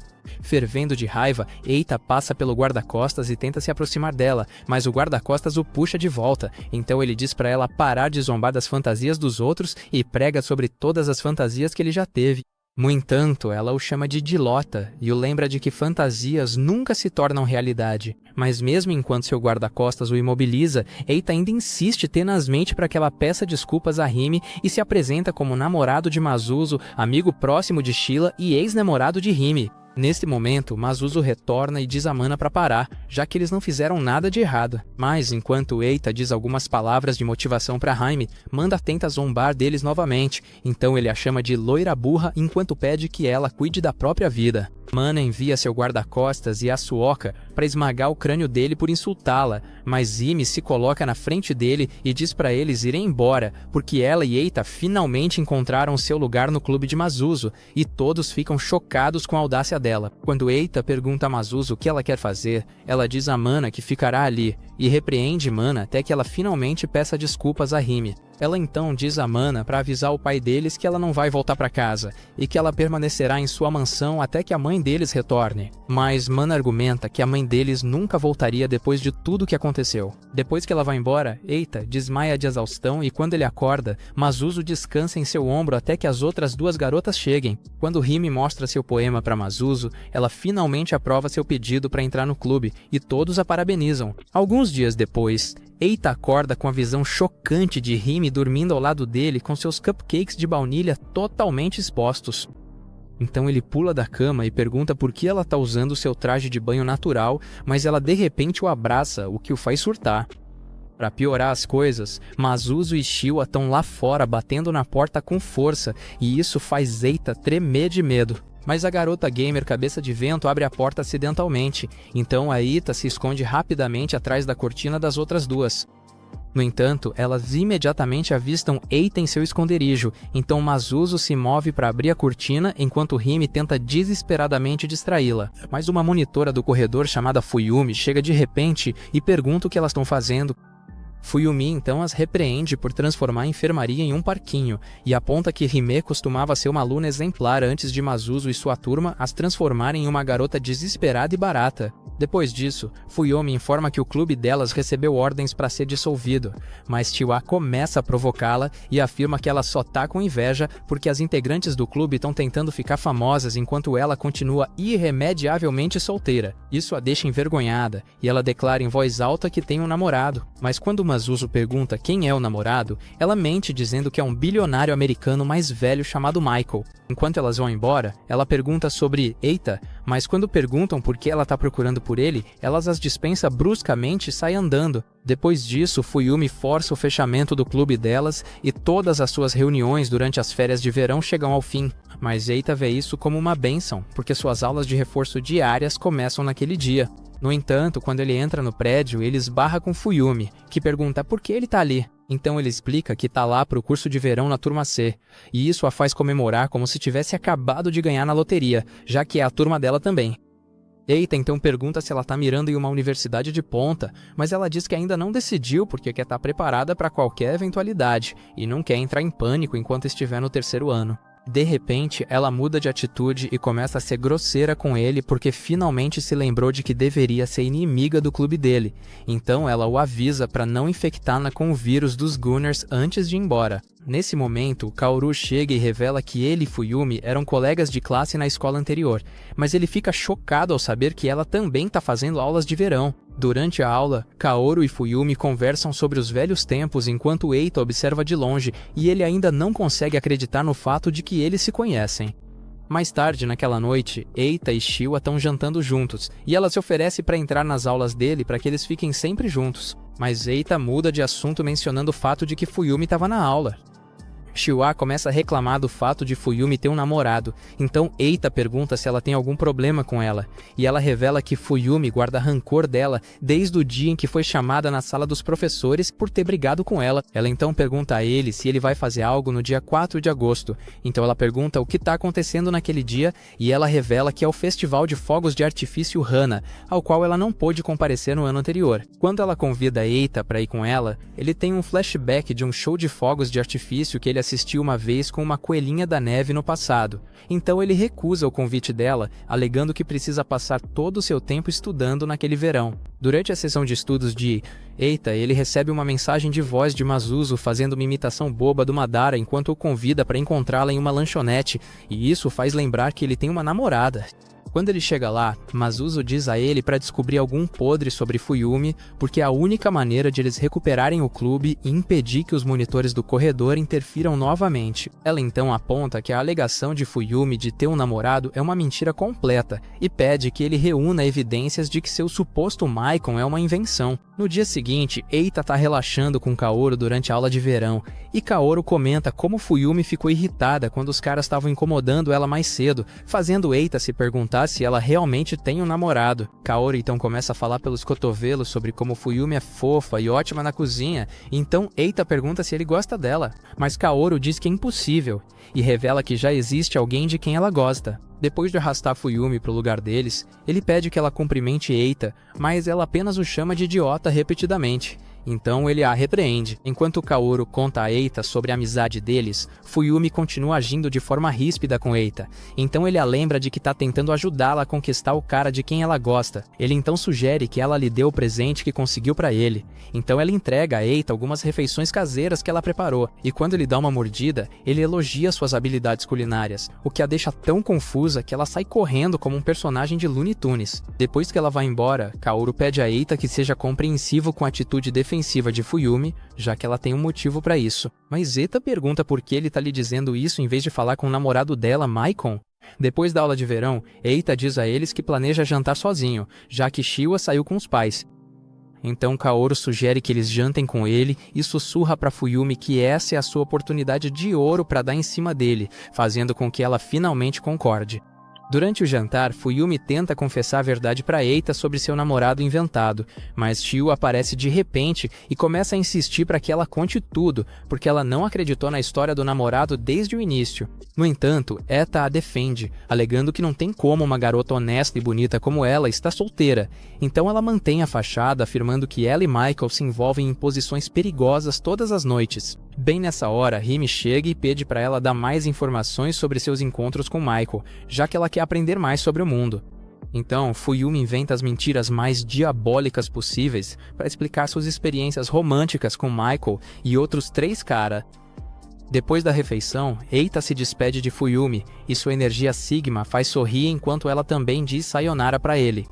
Fervendo de raiva, Eita passa pelo guarda-costas e tenta se aproximar dela, mas o guarda-costas o puxa de volta, então ele diz para ela parar de zombar das fantasias dos outros e prega sobre todas as fantasias que ele já teve. No entanto, ela o chama de idiota e o lembra de que fantasias nunca se tornam realidade. Mas mesmo enquanto seu guarda-costas o imobiliza, Eita ainda insiste tenazmente para que ela peça desculpas a Rime e se apresenta como namorado de Masuzo, amigo próximo de Sheila e ex-namorado de Rime. Nesse momento, Masuzo retorna e diz a Mana para parar, já que eles não fizeram nada de errado. Mas, enquanto Eita diz algumas palavras de motivação para Rime, Mana tenta zombar deles novamente, então ele a chama de loira burra enquanto pede que ela cuide da própria vida. Mana envia seu guarda-costas e Asuoka para esmagar o crânio dele por insultá-la, mas Rime se coloca na frente dele e diz para eles irem embora, porque ela e Eita finalmente encontraram seu lugar no clube de Masuzo, e todos ficam chocados com a audácia dela. Quando Eita pergunta a Masuzo o que ela quer fazer, ela diz a Mana que ficará ali, e repreende Mana até que ela finalmente peça desculpas a Rime. Ela então diz a Mana para avisar o pai deles que ela não vai voltar para casa, e que ela permanecerá em sua mansão até que a mãe deles retorne. Mas Mana argumenta que a mãe deles nunca voltaria depois de tudo o que aconteceu. Depois que ela vai embora, Eita desmaia de exaustão e quando ele acorda, Masuzo descansa em seu ombro até que as outras duas garotas cheguem. Quando Rime mostra seu poema para Masuzo, ela finalmente aprova seu pedido para entrar no clube, e todos a parabenizam. Alguns dias depois, Eita acorda com a visão chocante de Rime dormindo ao lado dele com seus cupcakes de baunilha totalmente expostos. Então ele pula da cama e pergunta por que ela está usando seu traje de banho natural, mas ela de repente o abraça, o que o faz surtar. Para piorar as coisas, Masuzo e Chiwa estão lá fora batendo na porta com força, e isso faz Eita tremer de medo. Mas a garota gamer cabeça de vento abre a porta acidentalmente, então a Eita se esconde rapidamente atrás da cortina das outras duas. No entanto, elas imediatamente avistam Eita em seu esconderijo, então Masuzo se move para abrir a cortina enquanto Rime tenta desesperadamente distraí-la. Mas uma monitora do corredor chamada Fuyumi chega de repente e pergunta o que elas estão fazendo. Fuyumi então as repreende por transformar a enfermaria em um parquinho, e aponta que Hime costumava ser uma aluna exemplar antes de Masuzo e sua turma as transformarem em uma garota desesperada e barata. Depois disso, Fuyumi informa que o clube delas recebeu ordens para ser dissolvido, mas Chiwa começa a provocá-la e afirma que ela só tá com inveja porque as integrantes do clube estão tentando ficar famosas enquanto ela continua irremediavelmente solteira. Isso a deixa envergonhada, e ela declara em voz alta que tem um namorado. Mas quando Masuzo pergunta quem é o namorado, ela mente dizendo que é um bilionário americano mais velho chamado Michael. Enquanto elas vão embora, ela pergunta sobre Eita, mas quando perguntam por que ela tá procurando por ele, elas as dispensa bruscamente e sai andando. Depois disso, Fuyumi força o fechamento do clube delas e todas as suas reuniões durante as férias de verão chegam ao fim. Mas Eita vê isso como uma bênção, porque suas aulas de reforço diárias começam naquele dia. No entanto, quando ele entra no prédio, ele esbarra com Fuyumi, que pergunta por que ele tá ali. Então ele explica que tá lá pro curso de verão na turma C, e isso a faz comemorar como se tivesse acabado de ganhar na loteria, já que é a turma dela também. Eita então pergunta se ela tá mirando em uma universidade de ponta, mas ela diz que ainda não decidiu porque quer estar preparada para qualquer eventualidade, e não quer entrar em pânico enquanto estiver no terceiro ano. De repente, ela muda de atitude e começa a ser grosseira com ele porque finalmente se lembrou de que deveria ser inimiga do clube dele. Então ela o avisa para não infectá-la com o vírus dos Gunners antes de ir embora. Nesse momento, Kaoru chega e revela que ele e Fuyumi eram colegas de classe na escola anterior, mas ele fica chocado ao saber que ela também está fazendo aulas de verão. Durante a aula, Kaoru e Fuyumi conversam sobre os velhos tempos enquanto Eita observa de longe e ele ainda não consegue acreditar no fato de que eles se conhecem. Mais tarde, naquela noite, Eita e Chiwa estão jantando juntos e ela se oferece para entrar nas aulas dele para que eles fiquem sempre juntos. Mas Eita muda de assunto mencionando o fato de que Fuyumi estava na aula. Chiwa começa a reclamar do fato de Fuyumi ter um namorado, então Eita pergunta se ela tem algum problema com ela, e ela revela que Fuyumi guarda rancor dela desde o dia em que foi chamada na sala dos professores por ter brigado com ela. Ela então pergunta a ele se ele vai fazer algo no dia 4 de agosto, então ela pergunta o que está acontecendo naquele dia e ela revela que é o Festival de Fogos de Artifício Hana, ao qual ela não pôde comparecer no ano anterior. Quando ela convida Eita para ir com ela, ele tem um flashback de um show de fogos de artifício que ele assistiu uma vez com uma coelhinha da neve no passado. Então ele recusa o convite dela, alegando que precisa passar todo o seu tempo estudando naquele verão. Durante a sessão de estudos de Eita, ele recebe uma mensagem de voz de Masuzo fazendo uma imitação boba do Madara enquanto o convida para encontrá-la em uma lanchonete, e isso faz lembrar que ele tem uma namorada. Quando ele chega lá, Masuzo diz a ele para descobrir algum podre sobre Fuyumi, porque é a única maneira de eles recuperarem o clube e impedir que os monitores do corredor interfiram novamente. Ela então aponta que a alegação de Fuyumi de ter um namorado é uma mentira completa e pede que ele reúna evidências de que seu suposto Maicon é uma invenção. No dia seguinte, Eita tá relaxando com Kaoru durante a aula de verão, e Kaoru comenta como Fuyumi ficou irritada quando os caras estavam incomodando ela mais cedo, fazendo Eita se perguntar se ela realmente tem um namorado. Kaoru então começa a falar pelos cotovelos sobre como Fuyumi é fofa e ótima na cozinha, então Eita pergunta se ele gosta dela, mas Kaoru diz que é impossível, e revela que já existe alguém de quem ela gosta. Depois de arrastar Fuyumi para o lugar deles, ele pede que ela cumprimente Eita, mas ela apenas o chama de idiota repetidamente. Então ele a repreende. Enquanto Kaoru conta a Eita sobre a amizade deles, Fuyumi continua agindo de forma ríspida com Eita. Então ele a lembra de que está tentando ajudá-la a conquistar o cara de quem ela gosta. Ele então sugere que ela lhe dê o presente que conseguiu para ele. Então ela entrega a Eita algumas refeições caseiras que ela preparou. E quando ele dá uma mordida, ele elogia suas habilidades culinárias, o que a deixa tão confusa que ela sai correndo como um personagem de Looney Tunes. Depois que ela vai embora, Kaoru pede a Eita que seja compreensivo com a atitude defensiva de Fuyumi, já que ela tem um motivo para isso. Mas Eita pergunta por que ele tá lhe dizendo isso em vez de falar com o namorado dela, Maicon. Depois da aula de verão, Eita diz a eles que planeja jantar sozinho, já que Chiwa saiu com os pais. Então Kaoru sugere que eles jantem com ele e sussurra para Fuyumi que essa é a sua oportunidade de ouro para dar em cima dele, fazendo com que ela finalmente concorde. Durante o jantar, Fuyumi tenta confessar a verdade para Eita sobre seu namorado inventado, mas Chiyo aparece de repente e começa a insistir para que ela conte tudo, porque ela não acreditou na história do namorado desde o início. No entanto, Eita a defende, alegando que não tem como uma garota honesta e bonita como ela estar solteira. Então ela mantém a fachada, afirmando que ela e Michael se envolvem em posições perigosas todas as noites. Bem nessa hora, Rimi chega e pede para ela dar mais informações sobre seus encontros com Michael, já que ela quer aprender mais sobre o mundo. Então, Fuyumi inventa as mentiras mais diabólicas possíveis para explicar suas experiências românticas com Michael e outros 3 caras. Depois da refeição, Eita se despede de Fuyumi e sua energia Sigma faz sorrir enquanto ela também diz sayonara para ele.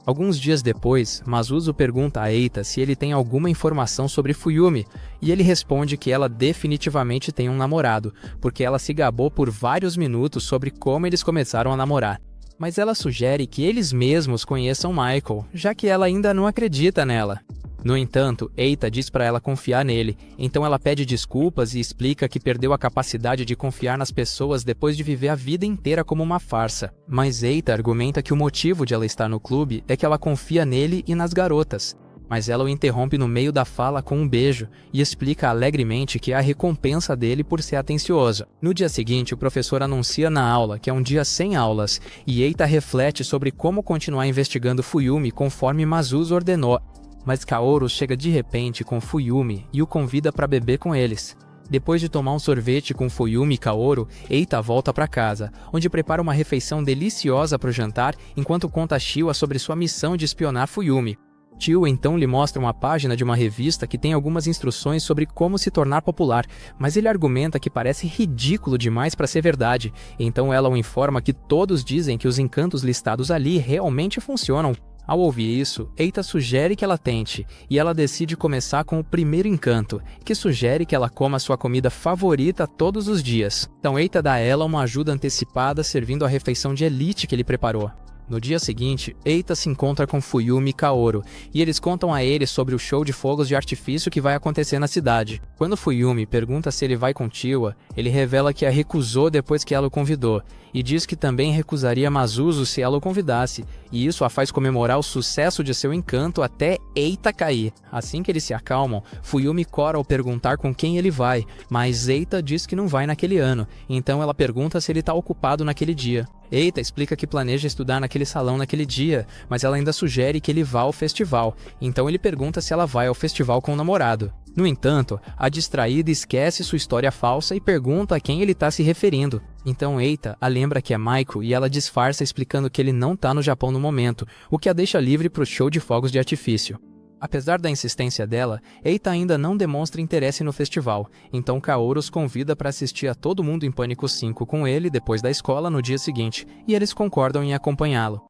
Alguns dias depois, Masuzu pergunta a Eita se ele tem alguma informação sobre Fuyumi, e ele responde que ela definitivamente tem um namorado, porque ela se gabou por vários minutos sobre como eles começaram a namorar. Mas ela sugere que eles mesmos conheçam Michael, já que ela ainda não acredita nela. No entanto, Eita diz para ela confiar nele, então ela pede desculpas e explica que perdeu a capacidade de confiar nas pessoas depois de viver a vida inteira como uma farsa. Mas Eita argumenta que o motivo de ela estar no clube é que ela confia nele e nas garotas. Mas ela o interrompe no meio da fala com um beijo e explica alegremente que é a recompensa dele por ser atencioso. No dia seguinte, o professor anuncia na aula que é um dia sem aulas, e Eita reflete sobre como continuar investigando Fuyumi conforme Masuzu ordenou. Mas Kaoru chega de repente com Fuyumi e o convida para beber com eles. Depois de tomar um sorvete com Fuyumi e Kaoru, Eita volta para casa, onde prepara uma refeição deliciosa para o jantar enquanto conta a Chiyo sobre sua missão de espionar Fuyumi. Chiyo então lhe mostra uma página de uma revista que tem algumas instruções sobre como se tornar popular, mas ele argumenta que parece ridículo demais para ser verdade, então ela o informa que todos dizem que os encantos listados ali realmente funcionam. Ao ouvir isso, Eita sugere que ela tente, e ela decide começar com o primeiro encanto, que sugere que ela coma sua comida favorita todos os dias. Então Eita dá a ela uma ajuda antecipada servindo a refeição de elite que ele preparou. No dia seguinte, Eita se encontra com Fuyumi e Kaoru, e eles contam a ele sobre o show de fogos de artifício que vai acontecer na cidade. Quando Fuyumi pergunta se ele vai com Chiwa, ele revela que a recusou depois que ela o convidou, e diz que também recusaria Masuzu se ela o convidasse, e isso a faz comemorar o sucesso de seu encanto até Eita cair. Assim que eles se acalmam, Fuyumi cora ao perguntar com quem ele vai, mas Eita diz que não vai naquele ano, então ela pergunta se ele está ocupado naquele dia. Eita explica que planeja estudar naquele salão naquele dia, mas ela ainda sugere que ele vá ao festival, então ele pergunta se ela vai ao festival com o namorado. No entanto, a distraída esquece sua história falsa e pergunta a quem ele está se referindo. Então Eita a lembra que é Michael e ela disfarça explicando que ele não está no Japão no momento, o que a deixa livre para o show de fogos de artifício. Apesar da insistência dela, Eita ainda não demonstra interesse no festival, então Kaoru os convida para assistir a Todo Mundo em Pânico 5 com ele depois da escola no dia seguinte, e eles concordam em acompanhá-lo.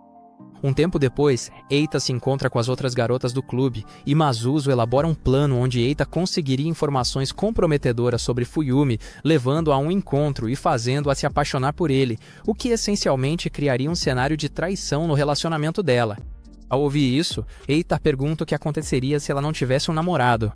Um tempo depois, Eita se encontra com as outras garotas do clube, e Masuzu elabora um plano onde Eita conseguiria informações comprometedoras sobre Fuyumi, levando a um encontro e fazendo-a se apaixonar por ele, o que essencialmente criaria um cenário de traição no relacionamento dela. Ao ouvir isso, Eita pergunta o que aconteceria se ela não tivesse um namorado.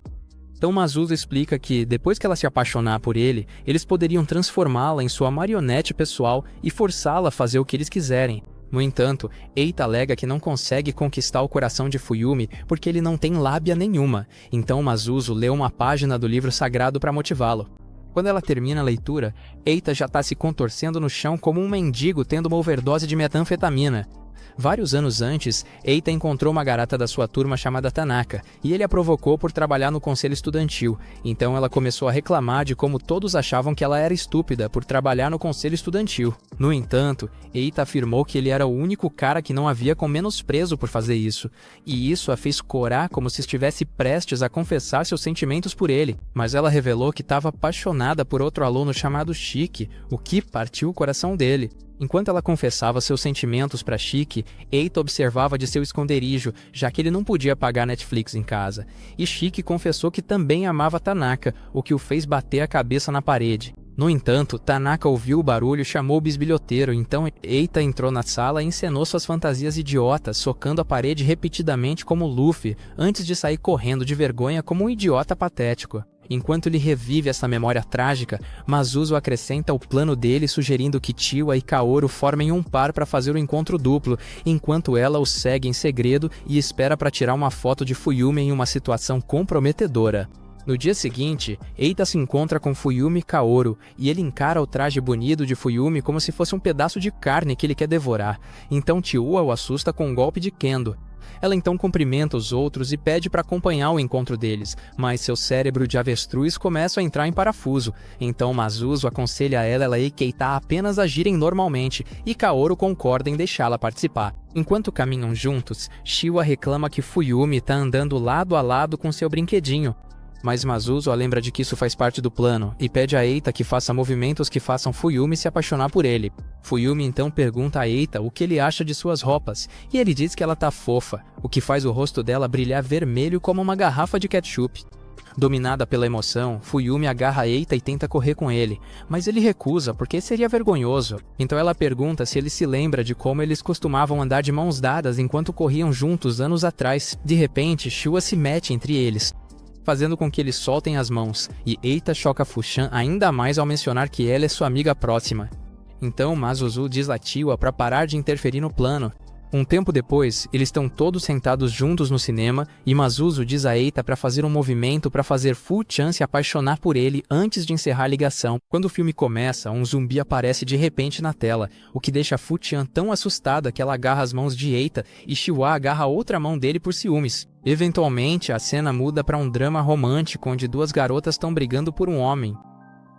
Então Masuzu explica que, depois que ela se apaixonar por ele, eles poderiam transformá-la em sua marionete pessoal e forçá-la a fazer o que eles quiserem. No entanto, Eita alega que não consegue conquistar o coração de Fuyumi porque ele não tem lábia nenhuma, então Masuzu lê uma página do livro sagrado para motivá-lo. Quando ela termina a leitura, Eita já está se contorcendo no chão como um mendigo tendo uma overdose de metanfetamina. Vários anos antes, Eita encontrou uma garota da sua turma chamada Tanaka, e ele a provocou por trabalhar no conselho estudantil, então ela começou a reclamar de como todos achavam que ela era estúpida por trabalhar no conselho estudantil. No entanto, Eita afirmou que ele era o único cara que não havia com menosprezo por fazer isso, e isso a fez corar como se estivesse prestes a confessar seus sentimentos por ele, mas ela revelou que estava apaixonada por outro aluno chamado Shiki, o que partiu o coração dele. Enquanto ela confessava seus sentimentos para Shiki, Eita observava de seu esconderijo, já que ele não podia pagar Netflix em casa. E Shiki confessou que também amava Tanaka, o que o fez bater a cabeça na parede. No entanto, Tanaka ouviu o barulho e chamou o bisbilhoteiro, então Eita entrou na sala e encenou suas fantasias idiotas, socando a parede repetidamente como Luffy, antes de sair correndo de vergonha como um idiota patético. Enquanto ele revive essa memória trágica, Masuzo acrescenta o plano dele sugerindo que Chiwa e Kaoru formem um par para fazer o encontro duplo, enquanto ela o segue em segredo e espera para tirar uma foto de Fuyumi em uma situação comprometedora. No dia seguinte, Eita se encontra com Fuyumi e Kaoru, e ele encara o traje bonito de Fuyumi como se fosse um pedaço de carne que ele quer devorar. Então Chiwa o assusta com um golpe de kendo. Ela então cumprimenta os outros e pede para acompanhar o encontro deles, mas seu cérebro de avestruz começa a entrar em parafuso. Então Masuzo aconselha ela e Keita a apenas agirem normalmente, e Kaoru concorda em deixá-la participar. Enquanto caminham juntos, Chiwa reclama que Fuyumi está andando lado a lado com seu brinquedinho. Mas Masuzo a lembra de que isso faz parte do plano, e pede a Eita que faça movimentos que façam Fuyumi se apaixonar por ele. Fuyumi então pergunta a Eita o que ele acha de suas roupas, e ele diz que ela tá fofa, o que faz o rosto dela brilhar vermelho como uma garrafa de ketchup. Dominada pela emoção, Fuyumi agarra Eita e tenta correr com ele, mas ele recusa porque seria vergonhoso. Então ela pergunta se ele se lembra de como eles costumavam andar de mãos dadas enquanto corriam juntos anos atrás. De repente, Chiwa se mete entre eles, fazendo com que eles soltem as mãos, e Eita choca Fuchan ainda mais ao mencionar que ela é sua amiga próxima. Então Masuzo diz a Chiwa para parar de interferir no plano. Um tempo depois, eles estão todos sentados juntos no cinema, e Masuzo diz a Eita para fazer um movimento para fazer Fuchan se apaixonar por ele antes de encerrar a ligação. Quando o filme começa, um zumbi aparece de repente na tela, o que deixa Fuchan tão assustada que ela agarra as mãos de Eita e Chiwa agarra outra mão dele por ciúmes. Eventualmente, a cena muda para um drama romântico onde duas garotas estão brigando por um homem.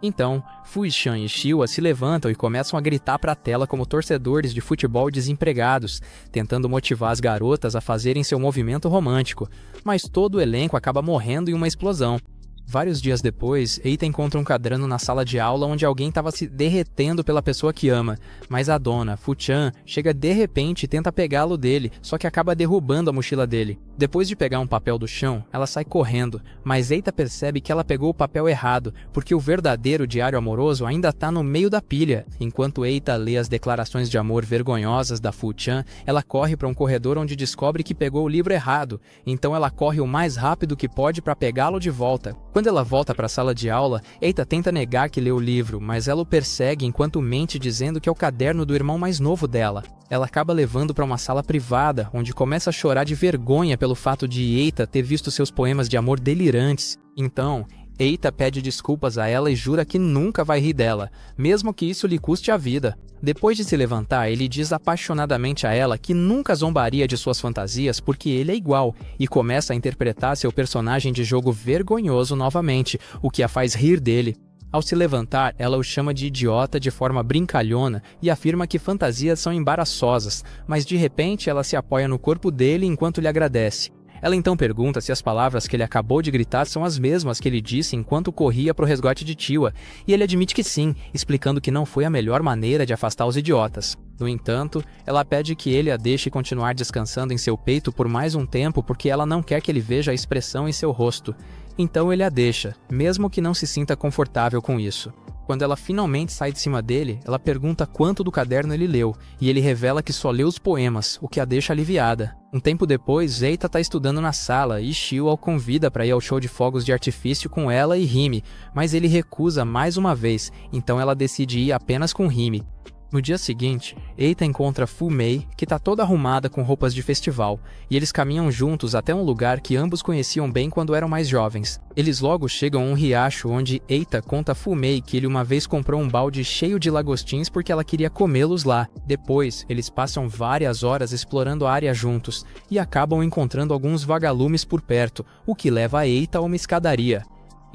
Então, Fuchan e Chiwa se levantam e começam a gritar para a tela como torcedores de futebol desempregados, tentando motivar as garotas a fazerem seu movimento romântico, mas todo o elenco acaba morrendo em uma explosão. Vários dias depois, Eita encontra um caderno na sala de aula onde alguém estava se derretendo pela pessoa que ama, mas a dona, Fuchan, chega de repente e tenta pegá-lo dele, só que acaba derrubando a mochila dele. Depois de pegar um papel do chão, ela sai correndo, mas Eita percebe que ela pegou o papel errado, porque o verdadeiro diário amoroso ainda está no meio da pilha. Enquanto Eita lê as declarações de amor vergonhosas da Fuchan, ela corre para um corredor onde descobre que pegou o livro errado, então ela corre o mais rápido que pode para pegá-lo de volta. Quando ela volta para a sala de aula, Eita tenta negar que leu o livro, mas ela o persegue enquanto mente dizendo que é o caderno do irmão mais novo dela. Ela acaba levando para uma sala privada, onde começa a chorar de vergonha pelo fato de Eita ter visto seus poemas de amor delirantes. Então, Eita pede desculpas a ela e jura que nunca vai rir dela, mesmo que isso lhe custe a vida. Depois de se levantar, ele diz apaixonadamente a ela que nunca zombaria de suas fantasias porque ele é igual, e começa a interpretar seu personagem de jogo vergonhoso novamente, o que a faz rir dele. Ao se levantar, ela o chama de idiota de forma brincalhona e afirma que fantasias são embaraçosas, mas de repente ela se apoia no corpo dele enquanto lhe agradece. Ela então pergunta se as palavras que ele acabou de gritar são as mesmas que ele disse enquanto corria para o resgate de Chiwa, e ele admite que sim, explicando que não foi a melhor maneira de afastar os idiotas. No entanto, ela pede que ele a deixe continuar descansando em seu peito por mais um tempo porque ela não quer que ele veja a expressão em seu rosto. Então ele a deixa, mesmo que não se sinta confortável com isso. Quando ela finalmente sai de cima dele, ela pergunta quanto do caderno ele leu, e ele revela que só leu os poemas, o que a deixa aliviada. Um tempo depois, Eita está estudando na sala e Chiwa o convida para ir ao show de fogos de artifício com ela e Hime, mas ele recusa mais uma vez, então ela decide ir apenas com Hime. No dia seguinte, Eita encontra Fumei, que está toda arrumada com roupas de festival, e eles caminham juntos até um lugar que ambos conheciam bem quando eram mais jovens. Eles logo chegam a um riacho onde Eita conta a Fumei que ele uma vez comprou um balde cheio de lagostins porque ela queria comê-los lá. Depois, eles passam várias horas explorando a área juntos, e acabam encontrando alguns vagalumes por perto, o que leva a Eita a uma escadaria.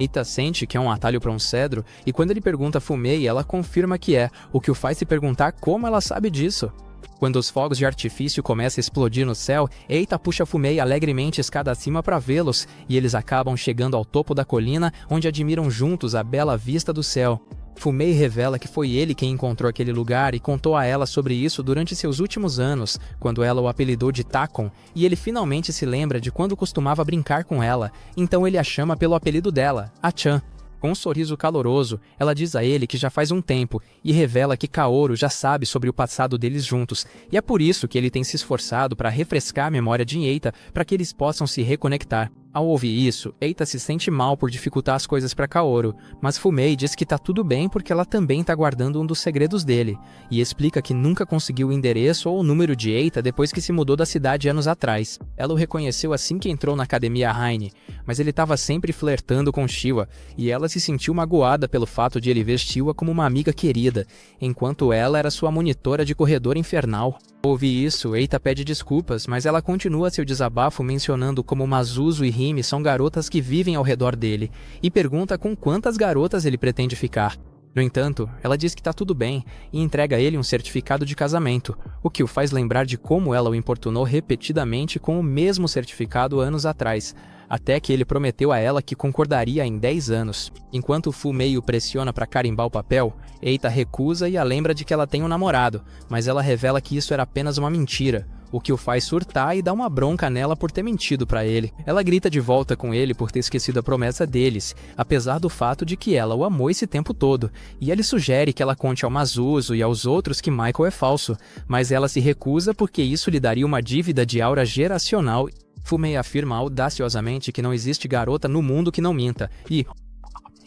Eita sente que é um atalho para um cedro, e quando ele pergunta a Fumei, ela confirma que é, o que o faz se perguntar como ela sabe disso. Quando os fogos de artifício começam a explodir no céu, Eita puxa Fumei alegremente escada acima para vê-los, e eles acabam chegando ao topo da colina, onde admiram juntos a bela vista do céu. Fumei revela que foi ele quem encontrou aquele lugar e contou a ela sobre isso durante seus últimos anos, quando ela o apelidou de Takon, e ele finalmente se lembra de quando costumava brincar com ela, então ele a chama pelo apelido dela, A-chan. Com um sorriso caloroso, ela diz a ele que já faz um tempo, e revela que Kaoru já sabe sobre o passado deles juntos, e é por isso que ele tem se esforçado para refrescar a memória de Eita para que eles possam se reconectar. Ao ouvir isso, Eita se sente mal por dificultar as coisas para Kaoru, mas Fumei diz que tá tudo bem porque ela também tá guardando um dos segredos dele, e explica que nunca conseguiu o endereço ou o número de Eita depois que se mudou da cidade anos atrás. Ela o reconheceu assim que entrou na academia Heine, mas ele estava sempre flertando com Shiwa, e ela se sentiu magoada pelo fato de ele ver Shiwa como uma amiga querida, enquanto ela era sua monitora de corredor infernal. Ao ouvir isso, Eita pede desculpas, mas ela continua seu desabafo mencionando como Mazuzo e Hime são garotas que vivem ao redor dele, e pergunta com quantas garotas ele pretende ficar. No entanto, ela diz que tá tudo bem e entrega a ele um certificado de casamento, o que o faz lembrar de como ela o importunou repetidamente com o mesmo certificado anos atrás, até que ele prometeu a ela que concordaria em 10 anos. Enquanto Fumei o pressiona para carimbar o papel, Eita recusa e a lembra de que ela tem um namorado, mas ela revela que isso era apenas uma mentira, o que o faz surtar e dá uma bronca nela por ter mentido para ele. Ela grita de volta com ele por ter esquecido a promessa deles, apesar do fato de que ela o amou esse tempo todo, e ele sugere que ela conte ao Mazuzo e aos outros que Michael é falso, mas ela se recusa porque isso lhe daria uma dívida de aura geracional. Fumei afirma audaciosamente que não existe garota no mundo que não minta, e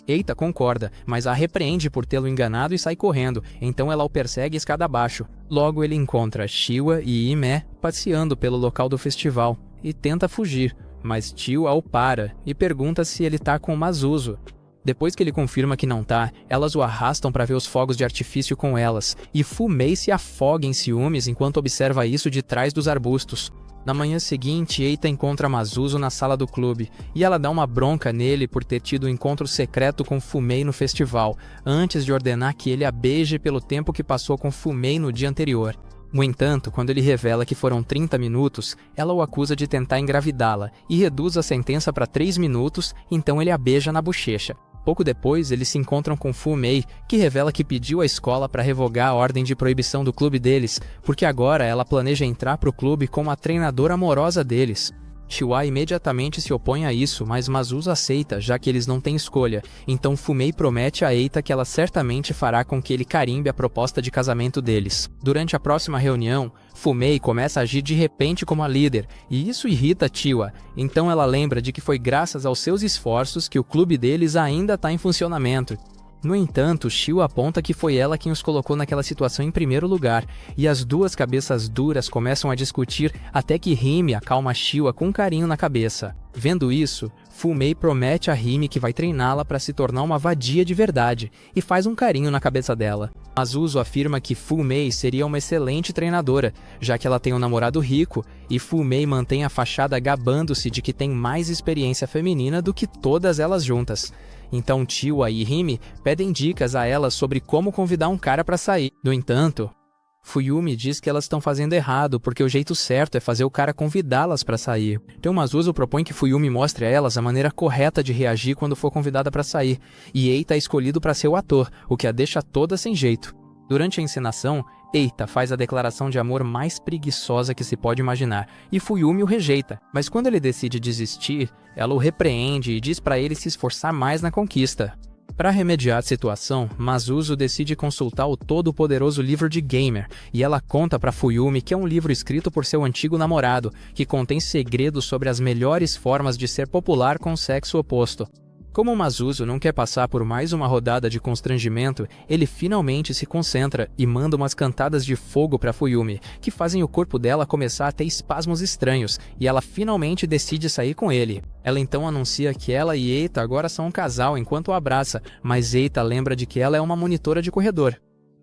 Eita concorda, mas a repreende por tê-lo enganado e sai correndo, então ela o persegue escada abaixo. Logo ele encontra Shiwa e Hime passeando pelo local do festival, e tenta fugir, mas Chiwa o para e pergunta se ele tá com o Mazuzo. Depois que ele confirma que não tá, elas o arrastam para ver os fogos de artifício com elas, e Fumei se afoga em ciúmes enquanto observa isso de trás dos arbustos. Na manhã seguinte, Eita encontra Mazuzo na sala do clube, e ela dá uma bronca nele por ter tido um encontro secreto com Fumei no festival, antes de ordenar que ele a beije pelo tempo que passou com Fumei no dia anterior. No entanto, quando ele revela que foram 30 minutos, ela o acusa de tentar engravidá-la, e reduz a sentença para 3 minutos, então ele a beija na bochecha. Pouco depois, eles se encontram com Fumei, que revela que pediu à escola para revogar a ordem de proibição do clube deles, porque agora ela planeja entrar para o clube como a treinadora amorosa deles. Chiwa imediatamente se opõe a isso, mas Mazuzo aceita, já que eles não têm escolha, então Fumei promete a Eita que ela certamente fará com que ele carimbe a proposta de casamento deles. Durante a próxima reunião, Fumei começa a agir de repente como a líder, e isso irrita Chiwa, então ela lembra de que foi graças aos seus esforços que o clube deles ainda está em funcionamento. No entanto, Chiwa aponta que foi ela quem os colocou naquela situação em primeiro lugar, e as duas cabeças duras começam a discutir até que Hime acalma Chiwa com um carinho na cabeça. Vendo isso, Fumei promete a Hime que vai treiná-la para se tornar uma vadia de verdade, e faz um carinho na cabeça dela. Mazuzo afirma que Fumei seria uma excelente treinadora, já que ela tem um namorado rico, e Fumei mantém a fachada gabando-se de que tem mais experiência feminina do que todas elas juntas. Então Chiwa e Hime pedem dicas a elas sobre como convidar um cara para sair. No entanto, Fuyumi diz que elas estão fazendo errado, porque o jeito certo é fazer o cara convidá-las para sair. Então Mazuzo propõe que Fuyumi mostre a elas a maneira correta de reagir quando for convidada para sair, e Eita é escolhido para ser o ator, o que a deixa toda sem jeito. Durante a encenação, Eita faz a declaração de amor mais preguiçosa que se pode imaginar, e Fuyumi o rejeita, mas quando ele decide desistir, ela o repreende e diz para ele se esforçar mais na conquista. Para remediar a situação, Mazuzo decide consultar o todo-poderoso livro de Gamer, e ela conta para Fuyumi que é um livro escrito por seu antigo namorado, que contém segredos sobre as melhores formas de ser popular com o sexo oposto. Como Mazuzo não quer passar por mais uma rodada de constrangimento, ele finalmente se concentra e manda umas cantadas de fogo para Fuyumi, que fazem o corpo dela começar a ter espasmos estranhos, e ela finalmente decide sair com ele. Ela então anuncia que ela e Eita agora são um casal enquanto o abraça, mas Eita lembra de que ela é uma monitora de corredor.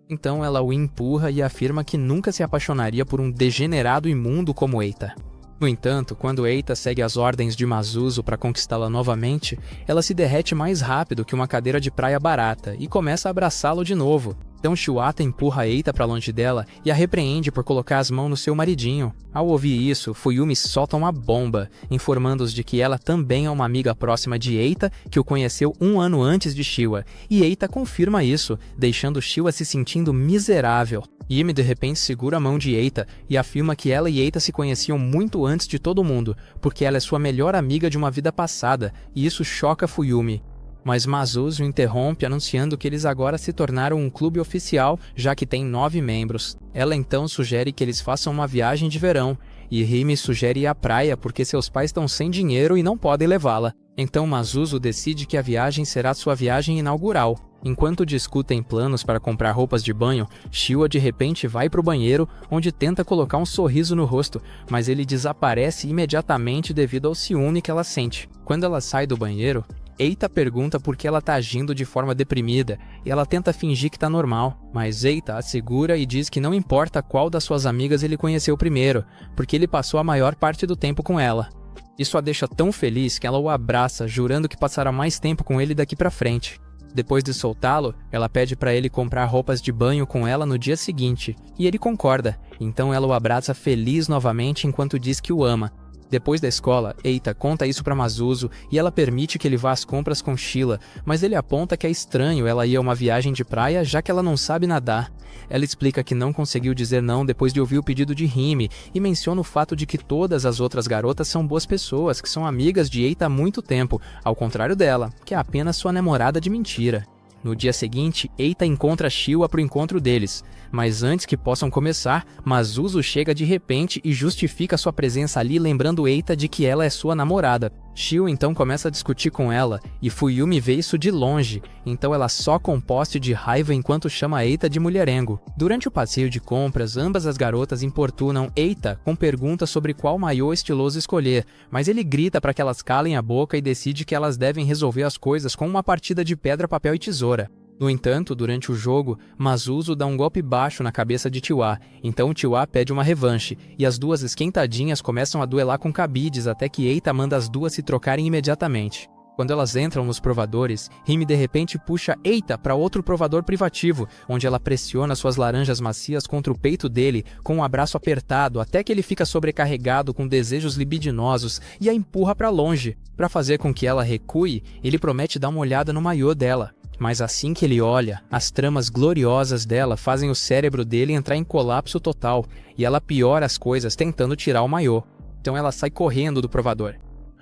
Então ela o empurra e afirma que nunca se apaixonaria por um degenerado imundo como Eita. No entanto, quando Eita segue as ordens de Mazuzo para conquistá-la novamente, ela se derrete mais rápido que uma cadeira de praia barata e começa a abraçá-lo de novo. Então Chiwata empurra Eita para longe dela e a repreende por colocar as mãos no seu maridinho. Ao ouvir isso, Fuyumi solta uma bomba, informando-os de que ela também é uma amiga próxima de Eita, que o conheceu um ano antes de Chiwa, e Eita confirma isso, deixando Chiwa se sentindo miserável. Hime de repente segura a mão de Eita e afirma que ela e Eita se conheciam muito antes de todo mundo, porque ela é sua melhor amiga de uma vida passada, e isso choca Fuyumi. Mas Masuzu interrompe anunciando que eles agora se tornaram um clube oficial, já que tem 9 membros. Ela então sugere que eles façam uma viagem de verão, e Hime sugere ir à praia porque seus pais estão sem dinheiro e não podem levá-la. Então Masuzu decide que a viagem será sua viagem inaugural. Enquanto discutem planos para comprar roupas de banho, Shiwa de repente vai para o banheiro, onde tenta colocar um sorriso no rosto, mas ele desaparece imediatamente devido ao ciúme que ela sente. Quando ela sai do banheiro, Eita pergunta por que ela está agindo de forma deprimida, e ela tenta fingir que está normal, mas Eita a segura e diz que não importa qual das suas amigas ele conheceu primeiro, porque ele passou a maior parte do tempo com ela. Isso a deixa tão feliz que ela o abraça, jurando que passará mais tempo com ele daqui pra frente. Depois de soltá-lo, ela pede para ele comprar roupas de banho com ela no dia seguinte, e ele concorda, então ela o abraça feliz novamente enquanto diz que o ama. Depois da escola, Eita conta isso para Masuzu e ela permite que ele vá às compras com Sheila, mas ele aponta que é estranho ela ir a uma viagem de praia já que ela não sabe nadar. Ela explica que não conseguiu dizer não depois de ouvir o pedido de Hime e menciona o fato de que todas as outras garotas são boas pessoas que são amigas de Eita há muito tempo, ao contrário dela, que é apenas sua namorada de mentira. No dia seguinte, Eita encontra Shiwa para o encontro deles, mas antes que possam começar, Masuzu chega de repente e justifica sua presença ali lembrando Eita de que ela é sua namorada. Shiwa então começa a discutir com ela, e Fuyumi vê isso de longe, então ela só composte de raiva enquanto chama Eita de mulherengo. Durante o passeio de compras, ambas as garotas importunam Eita com perguntas sobre qual maiô estiloso escolher, mas ele grita para que elas calem a boca e decide que elas devem resolver as coisas com uma partida de pedra, papel e tesoura. No entanto, durante o jogo, Masuzu dá um golpe baixo na cabeça de Tiwa, então Tiwa pede uma revanche, e as duas esquentadinhas começam a duelar com cabides até que Eita manda as duas se trocarem imediatamente. Quando elas entram nos provadores, Hime de repente puxa Eita para outro provador privativo, onde ela pressiona suas laranjas macias contra o peito dele com um abraço apertado até que ele fica sobrecarregado com desejos libidinosos e a empurra para longe. Para fazer com que ela recue, ele promete dar uma olhada no maiô dela. Mas assim que ele olha, as tramas gloriosas dela fazem o cérebro dele entrar em colapso total, e ela piora as coisas tentando tirar o maiô. Então ela sai correndo do provador.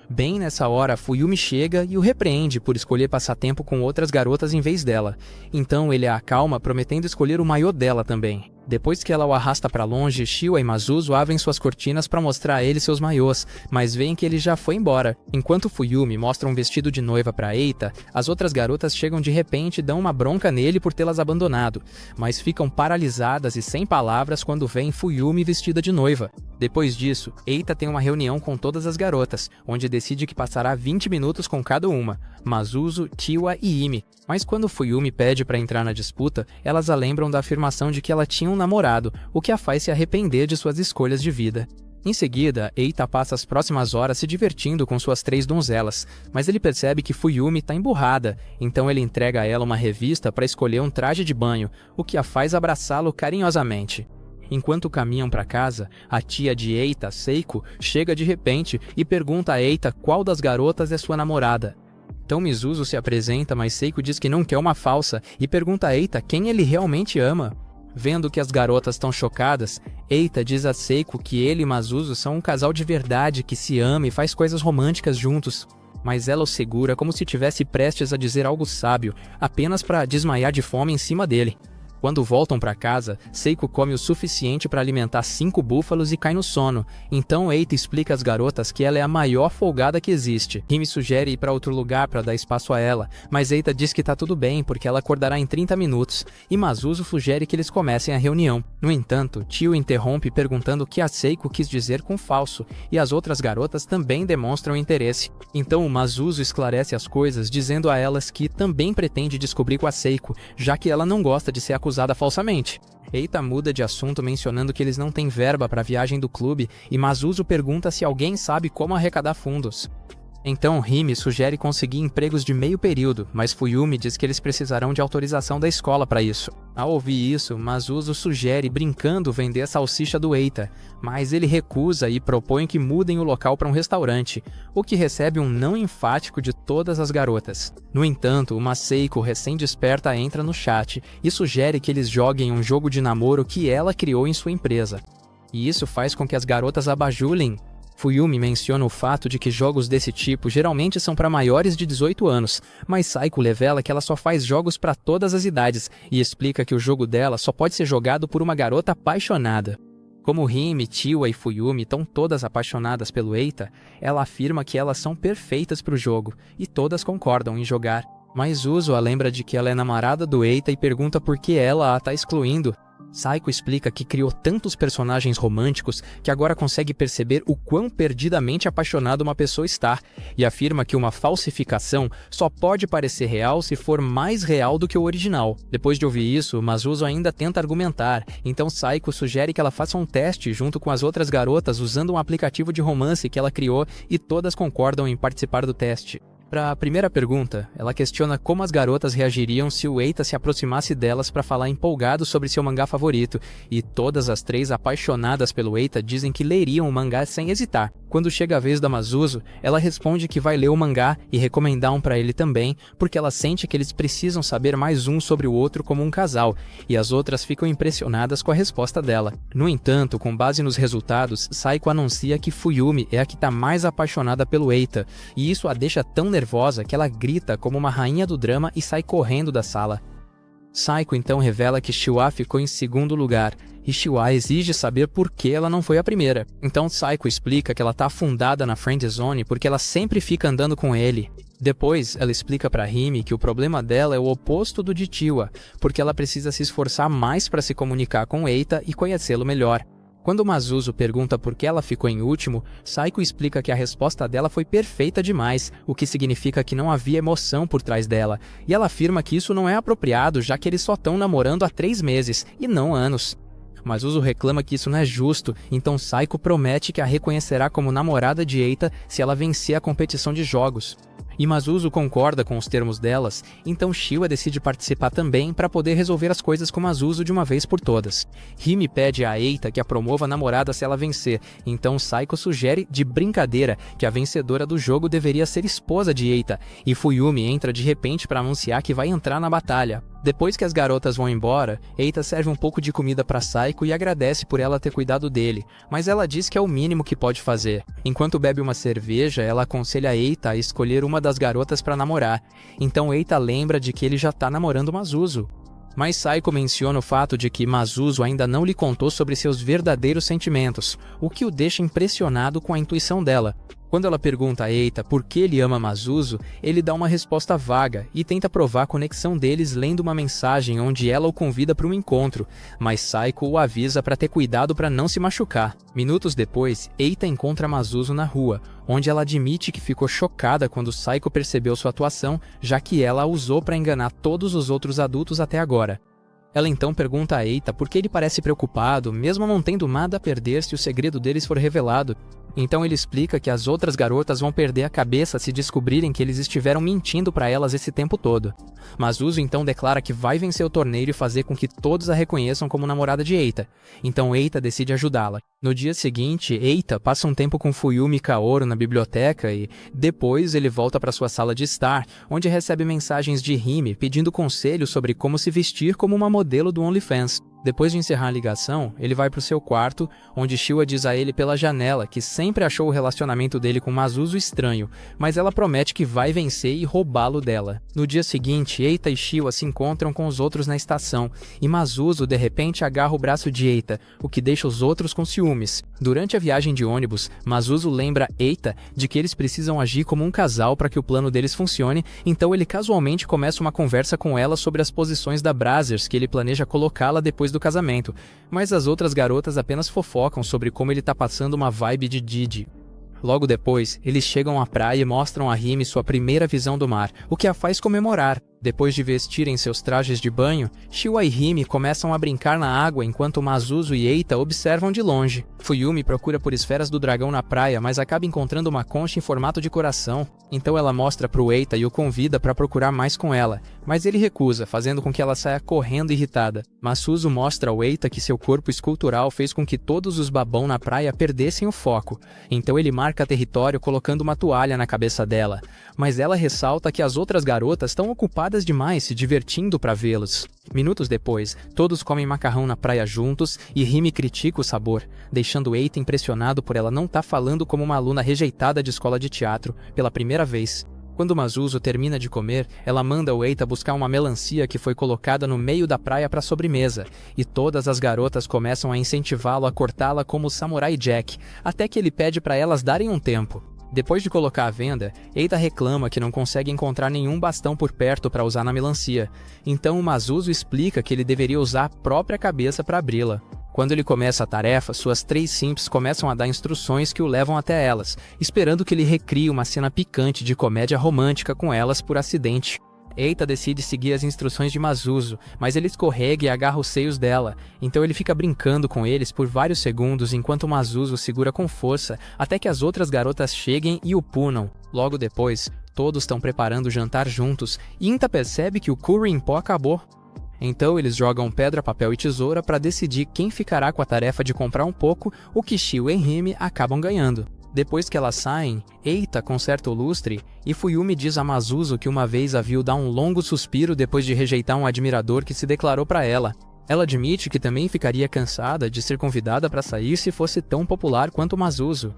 Bem nessa hora, Fuyumi chega e o repreende por escolher passar tempo com outras garotas em vez dela. Então ele a acalma, prometendo escolher o maiô dela também. Depois que ela o arrasta para longe, Shiwa e Masuzu abrem suas cortinas para mostrar a ele seus maiôs, mas veem que ele já foi embora. Enquanto Fuyumi mostra um vestido de noiva para Eita, as outras garotas chegam de repente e dão uma bronca nele por tê-las abandonado, mas ficam paralisadas e sem palavras quando veem Fuyumi vestida de noiva. Depois disso, Eita tem uma reunião com todas as garotas, onde decide que passará 20 minutos com cada uma, Masuzu, Tiwa e Hime. Mas quando Fuyumi pede para entrar na disputa, elas a lembram da afirmação de que ela tinha um namorado, o que a faz se arrepender de suas escolhas de vida. Em seguida, Eita passa as próximas horas se divertindo com suas 3 donzelas, mas ele percebe que Fuyumi está emburrada, então ele entrega a ela uma revista para escolher um traje de banho, o que a faz abraçá-lo carinhosamente. Enquanto caminham para casa, a tia de Eita, Seiko, chega de repente e pergunta a Eita qual das garotas é sua namorada. Então Misuzu se apresenta, mas Seiko diz que não quer uma falsa e pergunta a Eita quem ele realmente ama. Vendo que as garotas estão chocadas, Eita diz a Seiko que ele e Masuzu são um casal de verdade que se ama e faz coisas românticas juntos. Mas ela o segura como se estivesse prestes a dizer algo sábio, apenas para desmaiar de fome em cima dele. Quando voltam para casa, Seiko come o suficiente para alimentar 5 búfalos e cai no sono. Então Eita explica às garotas que ela é a maior folgada que existe. Hime sugere ir para outro lugar para dar espaço a ela, mas Eita diz que tá tudo bem porque ela acordará em 30 minutos, e Masuzu sugere que eles comecem a reunião. No entanto, Tio interrompe perguntando o que a Seiko quis dizer com falso, e as outras garotas também demonstram interesse. Então o Masuzu esclarece as coisas dizendo a elas que também pretende descobrir com a Seiko, já que ela não gosta de ser acusada falsamente. Eita muda de assunto mencionando que eles não têm verba para a viagem do clube e Masuzu pergunta se alguém sabe como arrecadar fundos. Então Hime sugere conseguir empregos de meio período, mas Fuyumi diz que eles precisarão de autorização da escola para isso. Ao ouvir isso, Masuzu sugere brincando vender a salsicha do Eita, mas ele recusa e propõe que mudem o local para um restaurante, o que recebe um não enfático de todas as garotas. No entanto, uma Seiko recém-desperta entra no chat e sugere que eles joguem um jogo de namoro que ela criou em sua empresa. E isso faz com que as garotas abajulem Fuyumi menciona o fato de que jogos desse tipo geralmente são para maiores de 18 anos, mas Saiko revela que ela só faz jogos para todas as idades e explica que o jogo dela só pode ser jogado por uma garota apaixonada. Como Hime, Chiwa e Fuyumi estão todas apaixonadas pelo Eita, ela afirma que elas são perfeitas para o jogo e todas concordam em jogar. Mas Uso a lembra de que ela é namorada do Eita e pergunta por que ela a está excluindo. Saiko explica que criou tantos personagens românticos que agora consegue perceber o quão perdidamente apaixonada uma pessoa está, e afirma que uma falsificação só pode parecer real se for mais real do que o original. Depois de ouvir isso, Masuzo ainda tenta argumentar, então Saiko sugere que ela faça um teste junto com as outras garotas usando um aplicativo de romance que ela criou e todas concordam em participar do teste. Para a primeira pergunta, ela questiona como as garotas reagiriam se o Eita se aproximasse delas para falar empolgado sobre seu mangá favorito, e todas as três apaixonadas pelo Eita dizem que leriam o mangá sem hesitar. Quando chega a vez da Masuzo, ela responde que vai ler o mangá e recomendar um para ele também, porque ela sente que eles precisam saber mais um sobre o outro como um casal, e as outras ficam impressionadas com a resposta dela. No entanto, com base nos resultados, Saiko anuncia que Fuyumi é a que está mais apaixonada pelo Eita, e isso a deixa tão nervosa que ela grita como uma rainha do drama e sai correndo da sala. Saiko então revela que Chiwa ficou em segundo lugar, e Chiwa exige saber por que ela não foi a primeira. Então Saiko explica que ela tá afundada na friend zone porque ela sempre fica andando com ele. Depois, ela explica para Hime que o problema dela é o oposto do de Chiwa, porque ela precisa se esforçar mais para se comunicar com Eita e conhecê-lo melhor. Quando Masuzo pergunta por que ela ficou em último, Saiko explica que a resposta dela foi perfeita demais, o que significa que não havia emoção por trás dela, e ela afirma que isso não é apropriado, já que eles só estão namorando há 3 meses, e não anos. Masuzo reclama que isso não é justo, então Saiko promete que a reconhecerá como namorada de Eita se ela vencer a competição de jogos. E Masuzo concorda com os termos delas, então Chiwa decide participar também para poder resolver as coisas com Masuzo de uma vez por todas. Hime pede a Eita que a promova a namorada se ela vencer, então Saiko sugere, de brincadeira, que a vencedora do jogo deveria ser esposa de Eita, e Fuyumi entra de repente para anunciar que vai entrar na batalha. Depois que as garotas vão embora, Eita serve um pouco de comida para Saiko e agradece por ela ter cuidado dele, mas ela diz que é o mínimo que pode fazer. Enquanto bebe uma cerveja, ela aconselha Eita a escolher uma das garotas para namorar, então Eita lembra de que ele já tá namorando Masuzo. Mas Saiko menciona o fato de que Masuzo ainda não lhe contou sobre seus verdadeiros sentimentos, o que o deixa impressionado com a intuição dela. Quando ela pergunta a Eita por que ele ama Masuzo, ele dá uma resposta vaga e tenta provar a conexão deles lendo uma mensagem onde ela o convida para um encontro, mas Saiko o avisa para ter cuidado para não se machucar. Minutos depois, Eita encontra Masuzo na rua, onde ela admite que ficou chocada quando Saiko percebeu sua atuação, já que ela a usou para enganar todos os outros adultos até agora. Ela então pergunta a Eita por que ele parece preocupado, mesmo não tendo nada a perder se o segredo deles for revelado. Então ele explica que as outras garotas vão perder a cabeça se descobrirem que eles estiveram mentindo para elas esse tempo todo. Masuzo então declara que vai vencer o torneio e fazer com que todos a reconheçam como namorada de Eita. Então Eita decide ajudá-la. No dia seguinte, Eita passa um tempo com Fuyumi e Kaoru na biblioteca e, depois, ele volta para sua sala de estar, onde recebe mensagens de Hime pedindo conselhos sobre como se vestir como uma modelo do OnlyFans. Depois de encerrar a ligação, ele vai para o seu quarto, onde Chiwa diz a ele pela janela que sempre achou o relacionamento dele com Masuzo estranho, mas ela promete que vai vencer e roubá-lo dela. No dia seguinte, Eita e Chiwa se encontram com os outros na estação, e Masuzo de repente agarra o braço de Eita, o que deixa os outros com ciúmes. Durante a viagem de ônibus, Masuzo lembra Eita de que eles precisam agir como um casal para que o plano deles funcione, então ele casualmente começa uma conversa com ela sobre as posições da Brazzers que ele planeja colocá-la depois do casamento, mas as outras garotas apenas fofocam sobre como ele tá passando uma vibe de Didi. Logo depois, eles chegam à praia e mostram a Hime sua primeira visão do mar, o que a faz comemorar. Depois de vestirem seus trajes de banho, Chiwa e Hime começam a brincar na água enquanto Masuzo e Eita observam de longe. Fuyumi procura por esferas do dragão na praia, mas acaba encontrando uma concha em formato de coração. Então ela mostra pro Eita e o convida para procurar mais com ela, mas ele recusa, fazendo com que ela saia correndo irritada. Masuzo mostra ao Eita que seu corpo escultural fez com que todos os babão na praia perdessem o foco. Então ele marca território colocando uma toalha na cabeça dela, mas ela ressalta que as outras garotas estão ocupadas ocupadas demais se divertindo para vê-los. Minutos depois, todos comem macarrão na praia juntos e Rimi critica o sabor, deixando Eita impressionado por ela não estar falando como uma aluna rejeitada de escola de teatro pela primeira vez. Quando Mazuzo termina de comer, ela manda o Eita buscar uma melancia que foi colocada no meio da praia para sobremesa, e todas as garotas começam a incentivá-lo a cortá-la como o Samurai Jack, até que ele pede para elas darem um tempo. Depois de colocar à venda, Eita reclama que não consegue encontrar nenhum bastão por perto para usar na melancia, então o Mazuzo explica que ele deveria usar a própria cabeça para abri-la. Quando ele começa a tarefa, suas 3 simps começam a dar instruções que o levam até elas, esperando que ele recrie uma cena picante de comédia romântica com elas por acidente. Eita decide seguir as instruções de Mazuzo, mas ele escorrega e agarra os seios dela, então ele fica brincando com eles por vários segundos enquanto Mazuzo segura com força até que as outras garotas cheguem e o punam. Logo depois, todos estão preparando o jantar juntos e Inta percebe que o curry em pó acabou. Então eles jogam pedra, papel e tesoura para decidir quem ficará com a tarefa de comprar um pouco, o que Shio e Rimi acabam ganhando. Depois que elas saem, Eita conserta o lustre e Fuyumi diz a Mazuzo que uma vez a viu dar um longo suspiro depois de rejeitar um admirador que se declarou para ela. Ela admite que também ficaria cansada de ser convidada para sair se fosse tão popular quanto Mazuzo.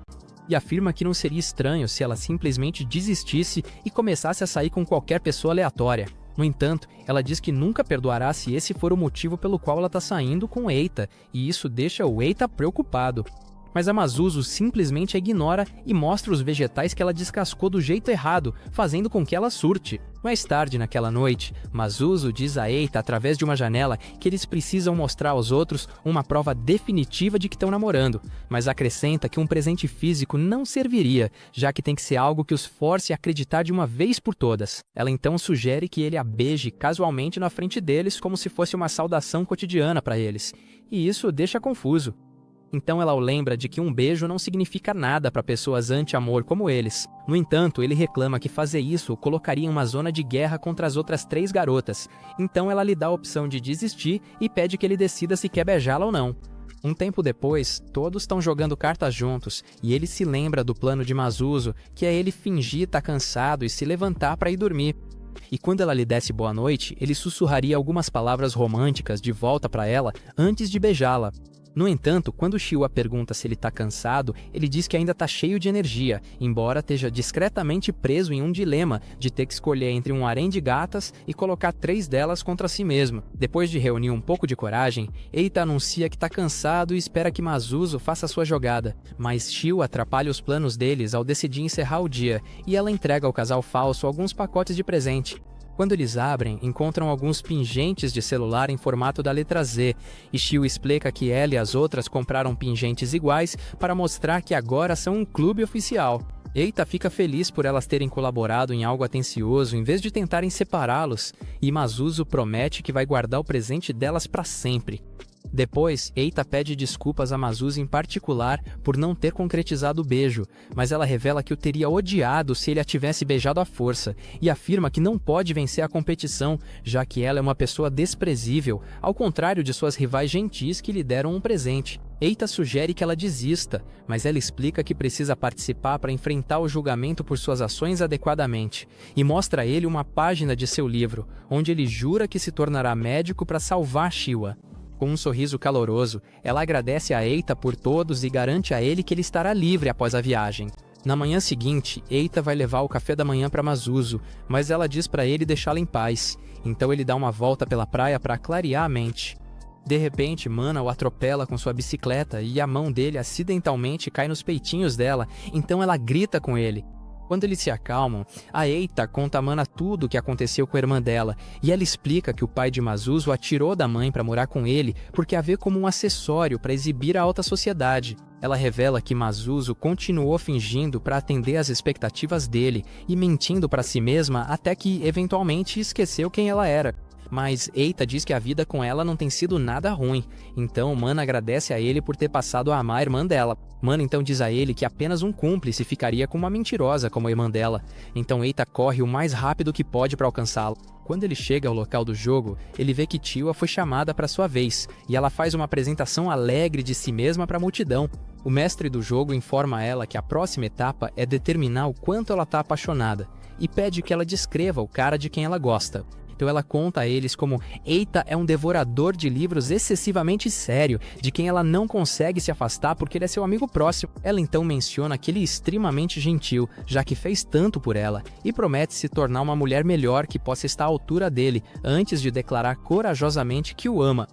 E afirma que não seria estranho se ela simplesmente desistisse e começasse a sair com qualquer pessoa aleatória. No entanto, ela diz que nunca perdoará se esse for o motivo pelo qual ela está saindo com Eita, e isso deixa o Eita preocupado. Mas a Mazuzo simplesmente a ignora e mostra os vegetais que ela descascou do jeito errado, fazendo com que ela surte. Mais tarde naquela noite, Mazuzo diz a Eita através de uma janela que eles precisam mostrar aos outros uma prova definitiva de que estão namorando, mas acrescenta que um presente físico não serviria, já que tem que ser algo que os force a acreditar de uma vez por todas. Ela então sugere que ele a beije casualmente na frente deles como se fosse uma saudação cotidiana para eles, e isso o deixa confuso. Então ela o lembra de que um beijo não significa nada para pessoas anti-amor como eles. No entanto, ele reclama que fazer isso o colocaria em uma zona de guerra contra as outras 3 garotas. Então ela lhe dá a opção de desistir e pede que ele decida se quer beijá-la ou não. Um tempo depois, todos estão jogando cartas juntos, e ele se lembra do plano de Mazuzo, que é ele fingir estar cansado e se levantar para ir dormir. E quando ela lhe desse boa noite, ele sussurraria algumas palavras românticas de volta para ela antes de beijá-la. No entanto, quando Shio a pergunta se ele está cansado, ele diz que ainda está cheio de energia, embora esteja discretamente preso em um dilema de ter que escolher entre um harém de gatas e colocar 3 delas contra si mesmo. Depois de reunir um pouco de coragem, Eita anuncia que está cansado e espera que Mazuzo faça sua jogada, mas Shio atrapalha os planos deles ao decidir encerrar o dia, e ela entrega ao casal falso alguns pacotes de presente. Quando eles abrem, encontram alguns pingentes de celular em formato da letra Z, e Shio explica que ela e as outras compraram pingentes iguais para mostrar que agora são um clube oficial. Eita fica feliz por elas terem colaborado em algo atencioso em vez de tentarem separá-los, e Mazuzo promete que vai guardar o presente delas para sempre. Depois, Eita pede desculpas a Mazuzo em particular por não ter concretizado o beijo, mas ela revela que o teria odiado se ele a tivesse beijado à força, e afirma que não pode vencer a competição, já que ela é uma pessoa desprezível, ao contrário de suas rivais gentis que lhe deram um presente. Eita sugere que ela desista, mas ela explica que precisa participar para enfrentar o julgamento por suas ações adequadamente, e mostra a ele uma página de seu livro, onde ele jura que se tornará médico para salvar Shiwa. Com um sorriso caloroso, ela agradece a Eita por todos e garante a ele que ele estará livre após a viagem. Na manhã seguinte, Eita vai levar o café da manhã para Mazuzo, mas ela diz para ele deixá-la em paz, então ele dá uma volta pela praia para clarear a mente. De repente, Mana o atropela com sua bicicleta e a mão dele acidentalmente cai nos peitinhos dela, então ela grita com ele. Quando eles se acalmam, a Eita conta a Mana tudo o que aconteceu com a irmã dela, e ela explica que o pai de Mazuzo a tirou da mãe para morar com ele porque a vê como um acessório para exibir a alta sociedade. Ela revela que Mazuzo continuou fingindo para atender às expectativas dele e mentindo para si mesma até que, eventualmente, esqueceu quem ela era. Mas Eita diz que a vida com ela não tem sido nada ruim, então Mana agradece a ele por ter passado a amar a irmã dela. Mana então diz a ele que apenas um cúmplice ficaria com uma mentirosa como a irmã dela, então Eita corre o mais rápido que pode para alcançá-lo. Quando ele chega ao local do jogo, ele vê que Chiwa foi chamada para sua vez, e ela faz uma apresentação alegre de si mesma para a multidão. O mestre do jogo informa ela que a próxima etapa é determinar o quanto ela está apaixonada e pede que ela descreva o cara de quem ela gosta. Então ela conta a eles como Eita é um devorador de livros excessivamente sério, de quem ela não consegue se afastar porque ele é seu amigo próximo. Ela então menciona que ele é extremamente gentil, já que fez tanto por ela, e promete se tornar uma mulher melhor que possa estar à altura dele, antes de declarar corajosamente que o ama.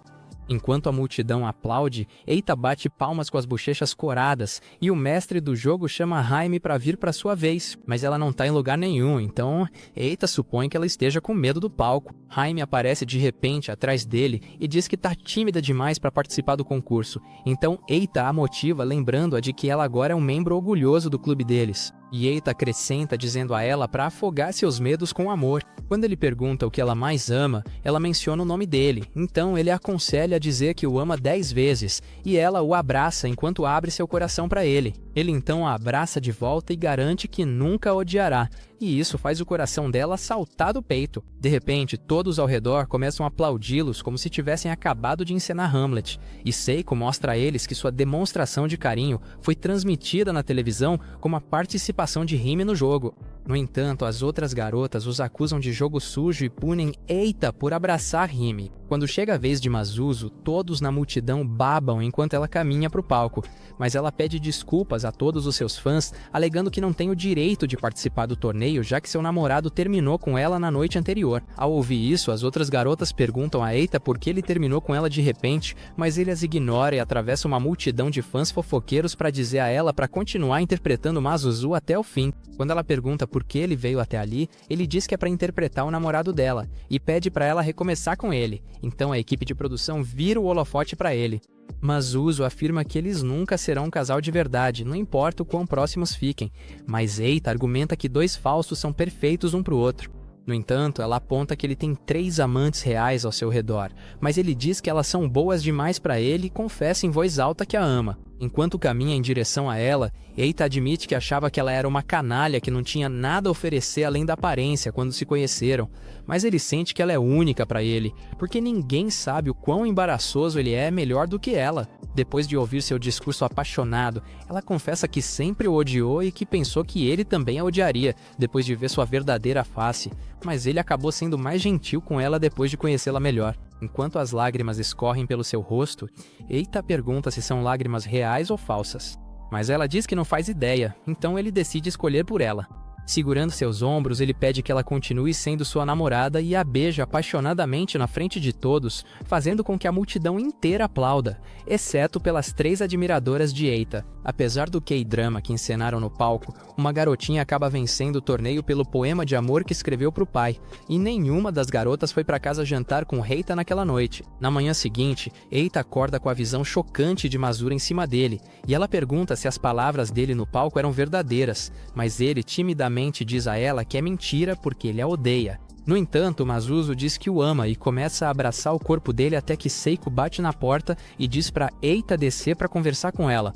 Enquanto a multidão aplaude, Eita bate palmas com as bochechas coradas e o mestre do jogo chama Jaime para vir para sua vez, mas ela não tá em lugar nenhum, então Eita supõe que ela esteja com medo do palco. Jaime aparece de repente atrás dele e diz que tá tímida demais para participar do concurso, então Eita a motiva lembrando-a de que ela agora é um membro orgulhoso do clube deles. E Eita acrescenta dizendo a ela para afogar seus medos com amor. Quando ele pergunta o que ela mais ama, ela menciona o nome dele, então ele a aconselha a dizer que o ama 10 vezes, e ela o abraça enquanto abre seu coração para ele. Ele então a abraça de volta e garante que nunca a odiará, e isso faz o coração dela saltar do peito. De repente, todos ao redor começam a aplaudi-los como se tivessem acabado de encenar Hamlet, e Seiko mostra a eles que sua demonstração de carinho foi transmitida na televisão como a participação de Rime no jogo. No entanto, as outras garotas os acusam de jogo sujo e punem Eita por abraçar Rime. Quando chega a vez de Masuzo, todos na multidão babam enquanto ela caminha para o palco, mas ela pede desculpas a todos os seus fãs, alegando que não tem o direito de participar do torneio, já que seu namorado terminou com ela na noite anterior. Ao ouvir isso, as outras garotas perguntam a Eita por que ele terminou com ela de repente, mas ele as ignora e atravessa uma multidão de fãs fofoqueiros para dizer a ela para continuar interpretando Masuzu até o fim. Quando ela pergunta por que ele veio até ali, ele diz que é para interpretar o namorado dela, e pede para ela recomeçar com ele. Então a equipe de produção vira o holofote para ele. Masuzo afirma que eles nunca serão um casal de verdade, não importa o quão próximos fiquem, mas Eita argumenta que dois falsos são perfeitos um para o outro. No entanto, ela aponta que ele tem 3 amantes reais ao seu redor, mas ele diz que elas são boas demais para ele e confessa em voz alta que a ama. Enquanto caminha em direção a ela, Eita admite que achava que ela era uma canalha que não tinha nada a oferecer além da aparência quando se conheceram, mas ele sente que ela é única para ele, porque ninguém sabe o quão embaraçoso ele é melhor do que ela. Depois de ouvir seu discurso apaixonado, ela confessa que sempre o odiou e que pensou que ele também a odiaria, depois de ver sua verdadeira face, mas ele acabou sendo mais gentil com ela depois de conhecê-la melhor. Enquanto as lágrimas escorrem pelo seu rosto, Eita pergunta se são lágrimas reais ou falsas. Mas ela diz que não faz ideia, então ele decide escolher por ela. Segurando seus ombros, ele pede que ela continue sendo sua namorada e a beija apaixonadamente na frente de todos, fazendo com que a multidão inteira aplauda, exceto pelas 3 admiradoras de Eita. Apesar do K-drama que encenaram no palco, uma garotinha acaba vencendo o torneio pelo poema de amor que escreveu para o pai, e nenhuma das garotas foi para casa jantar com Eita naquela noite. Na manhã seguinte, Eita acorda com a visão chocante de Masura em cima dele, e ela pergunta se as palavras dele no palco eram verdadeiras, mas ele timidamente diz a ela que é mentira porque ele a odeia. No entanto, Masuzo diz que o ama e começa a abraçar o corpo dele até que Seiko bate na porta e diz para Eita descer para conversar com ela.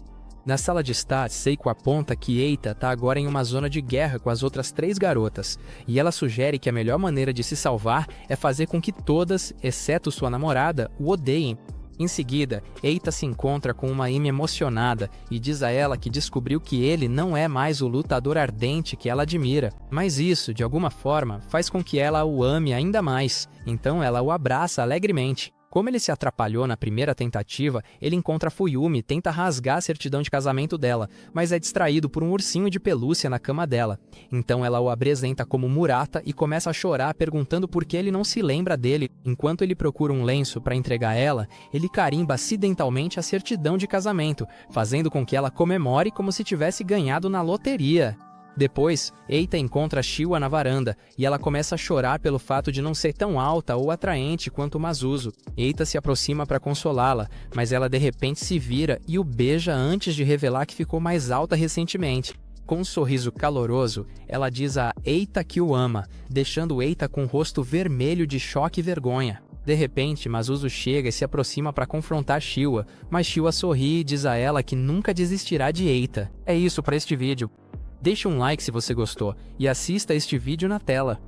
Na sala de estar, Seiko aponta que Eita está agora em uma zona de guerra com as outras 3 garotas, e ela sugere que a melhor maneira de se salvar é fazer com que todas, exceto sua namorada, o odeiem. Em seguida, Eita se encontra com uma Amy emocionada e diz a ela que descobriu que ele não é mais o lutador ardente que ela admira, mas isso, de alguma forma, faz com que ela o ame ainda mais, então ela o abraça alegremente. Como ele se atrapalhou na primeira tentativa, ele encontra Fuyumi e tenta rasgar a certidão de casamento dela, mas é distraído por um ursinho de pelúcia na cama dela. Então ela o apresenta como Murata e começa a chorar perguntando por que ele não se lembra dele. Enquanto ele procura um lenço para entregar a ela, ele carimba acidentalmente a certidão de casamento, fazendo com que ela comemore como se tivesse ganhado na loteria. Depois, Eita encontra Shiwa na varanda, e ela começa a chorar pelo fato de não ser tão alta ou atraente quanto Masuzo. Eita se aproxima para consolá-la, mas ela de repente se vira e o beija antes de revelar que ficou mais alta recentemente. Com um sorriso caloroso, ela diz a Eita que o ama, deixando Eita com o rosto vermelho de choque e vergonha. De repente, Masuzo chega e se aproxima para confrontar Shiwa, mas Shiwa sorri e diz a ela que nunca desistirá de Eita. É isso para este vídeo. Deixe um like se você gostou e assista este vídeo na tela.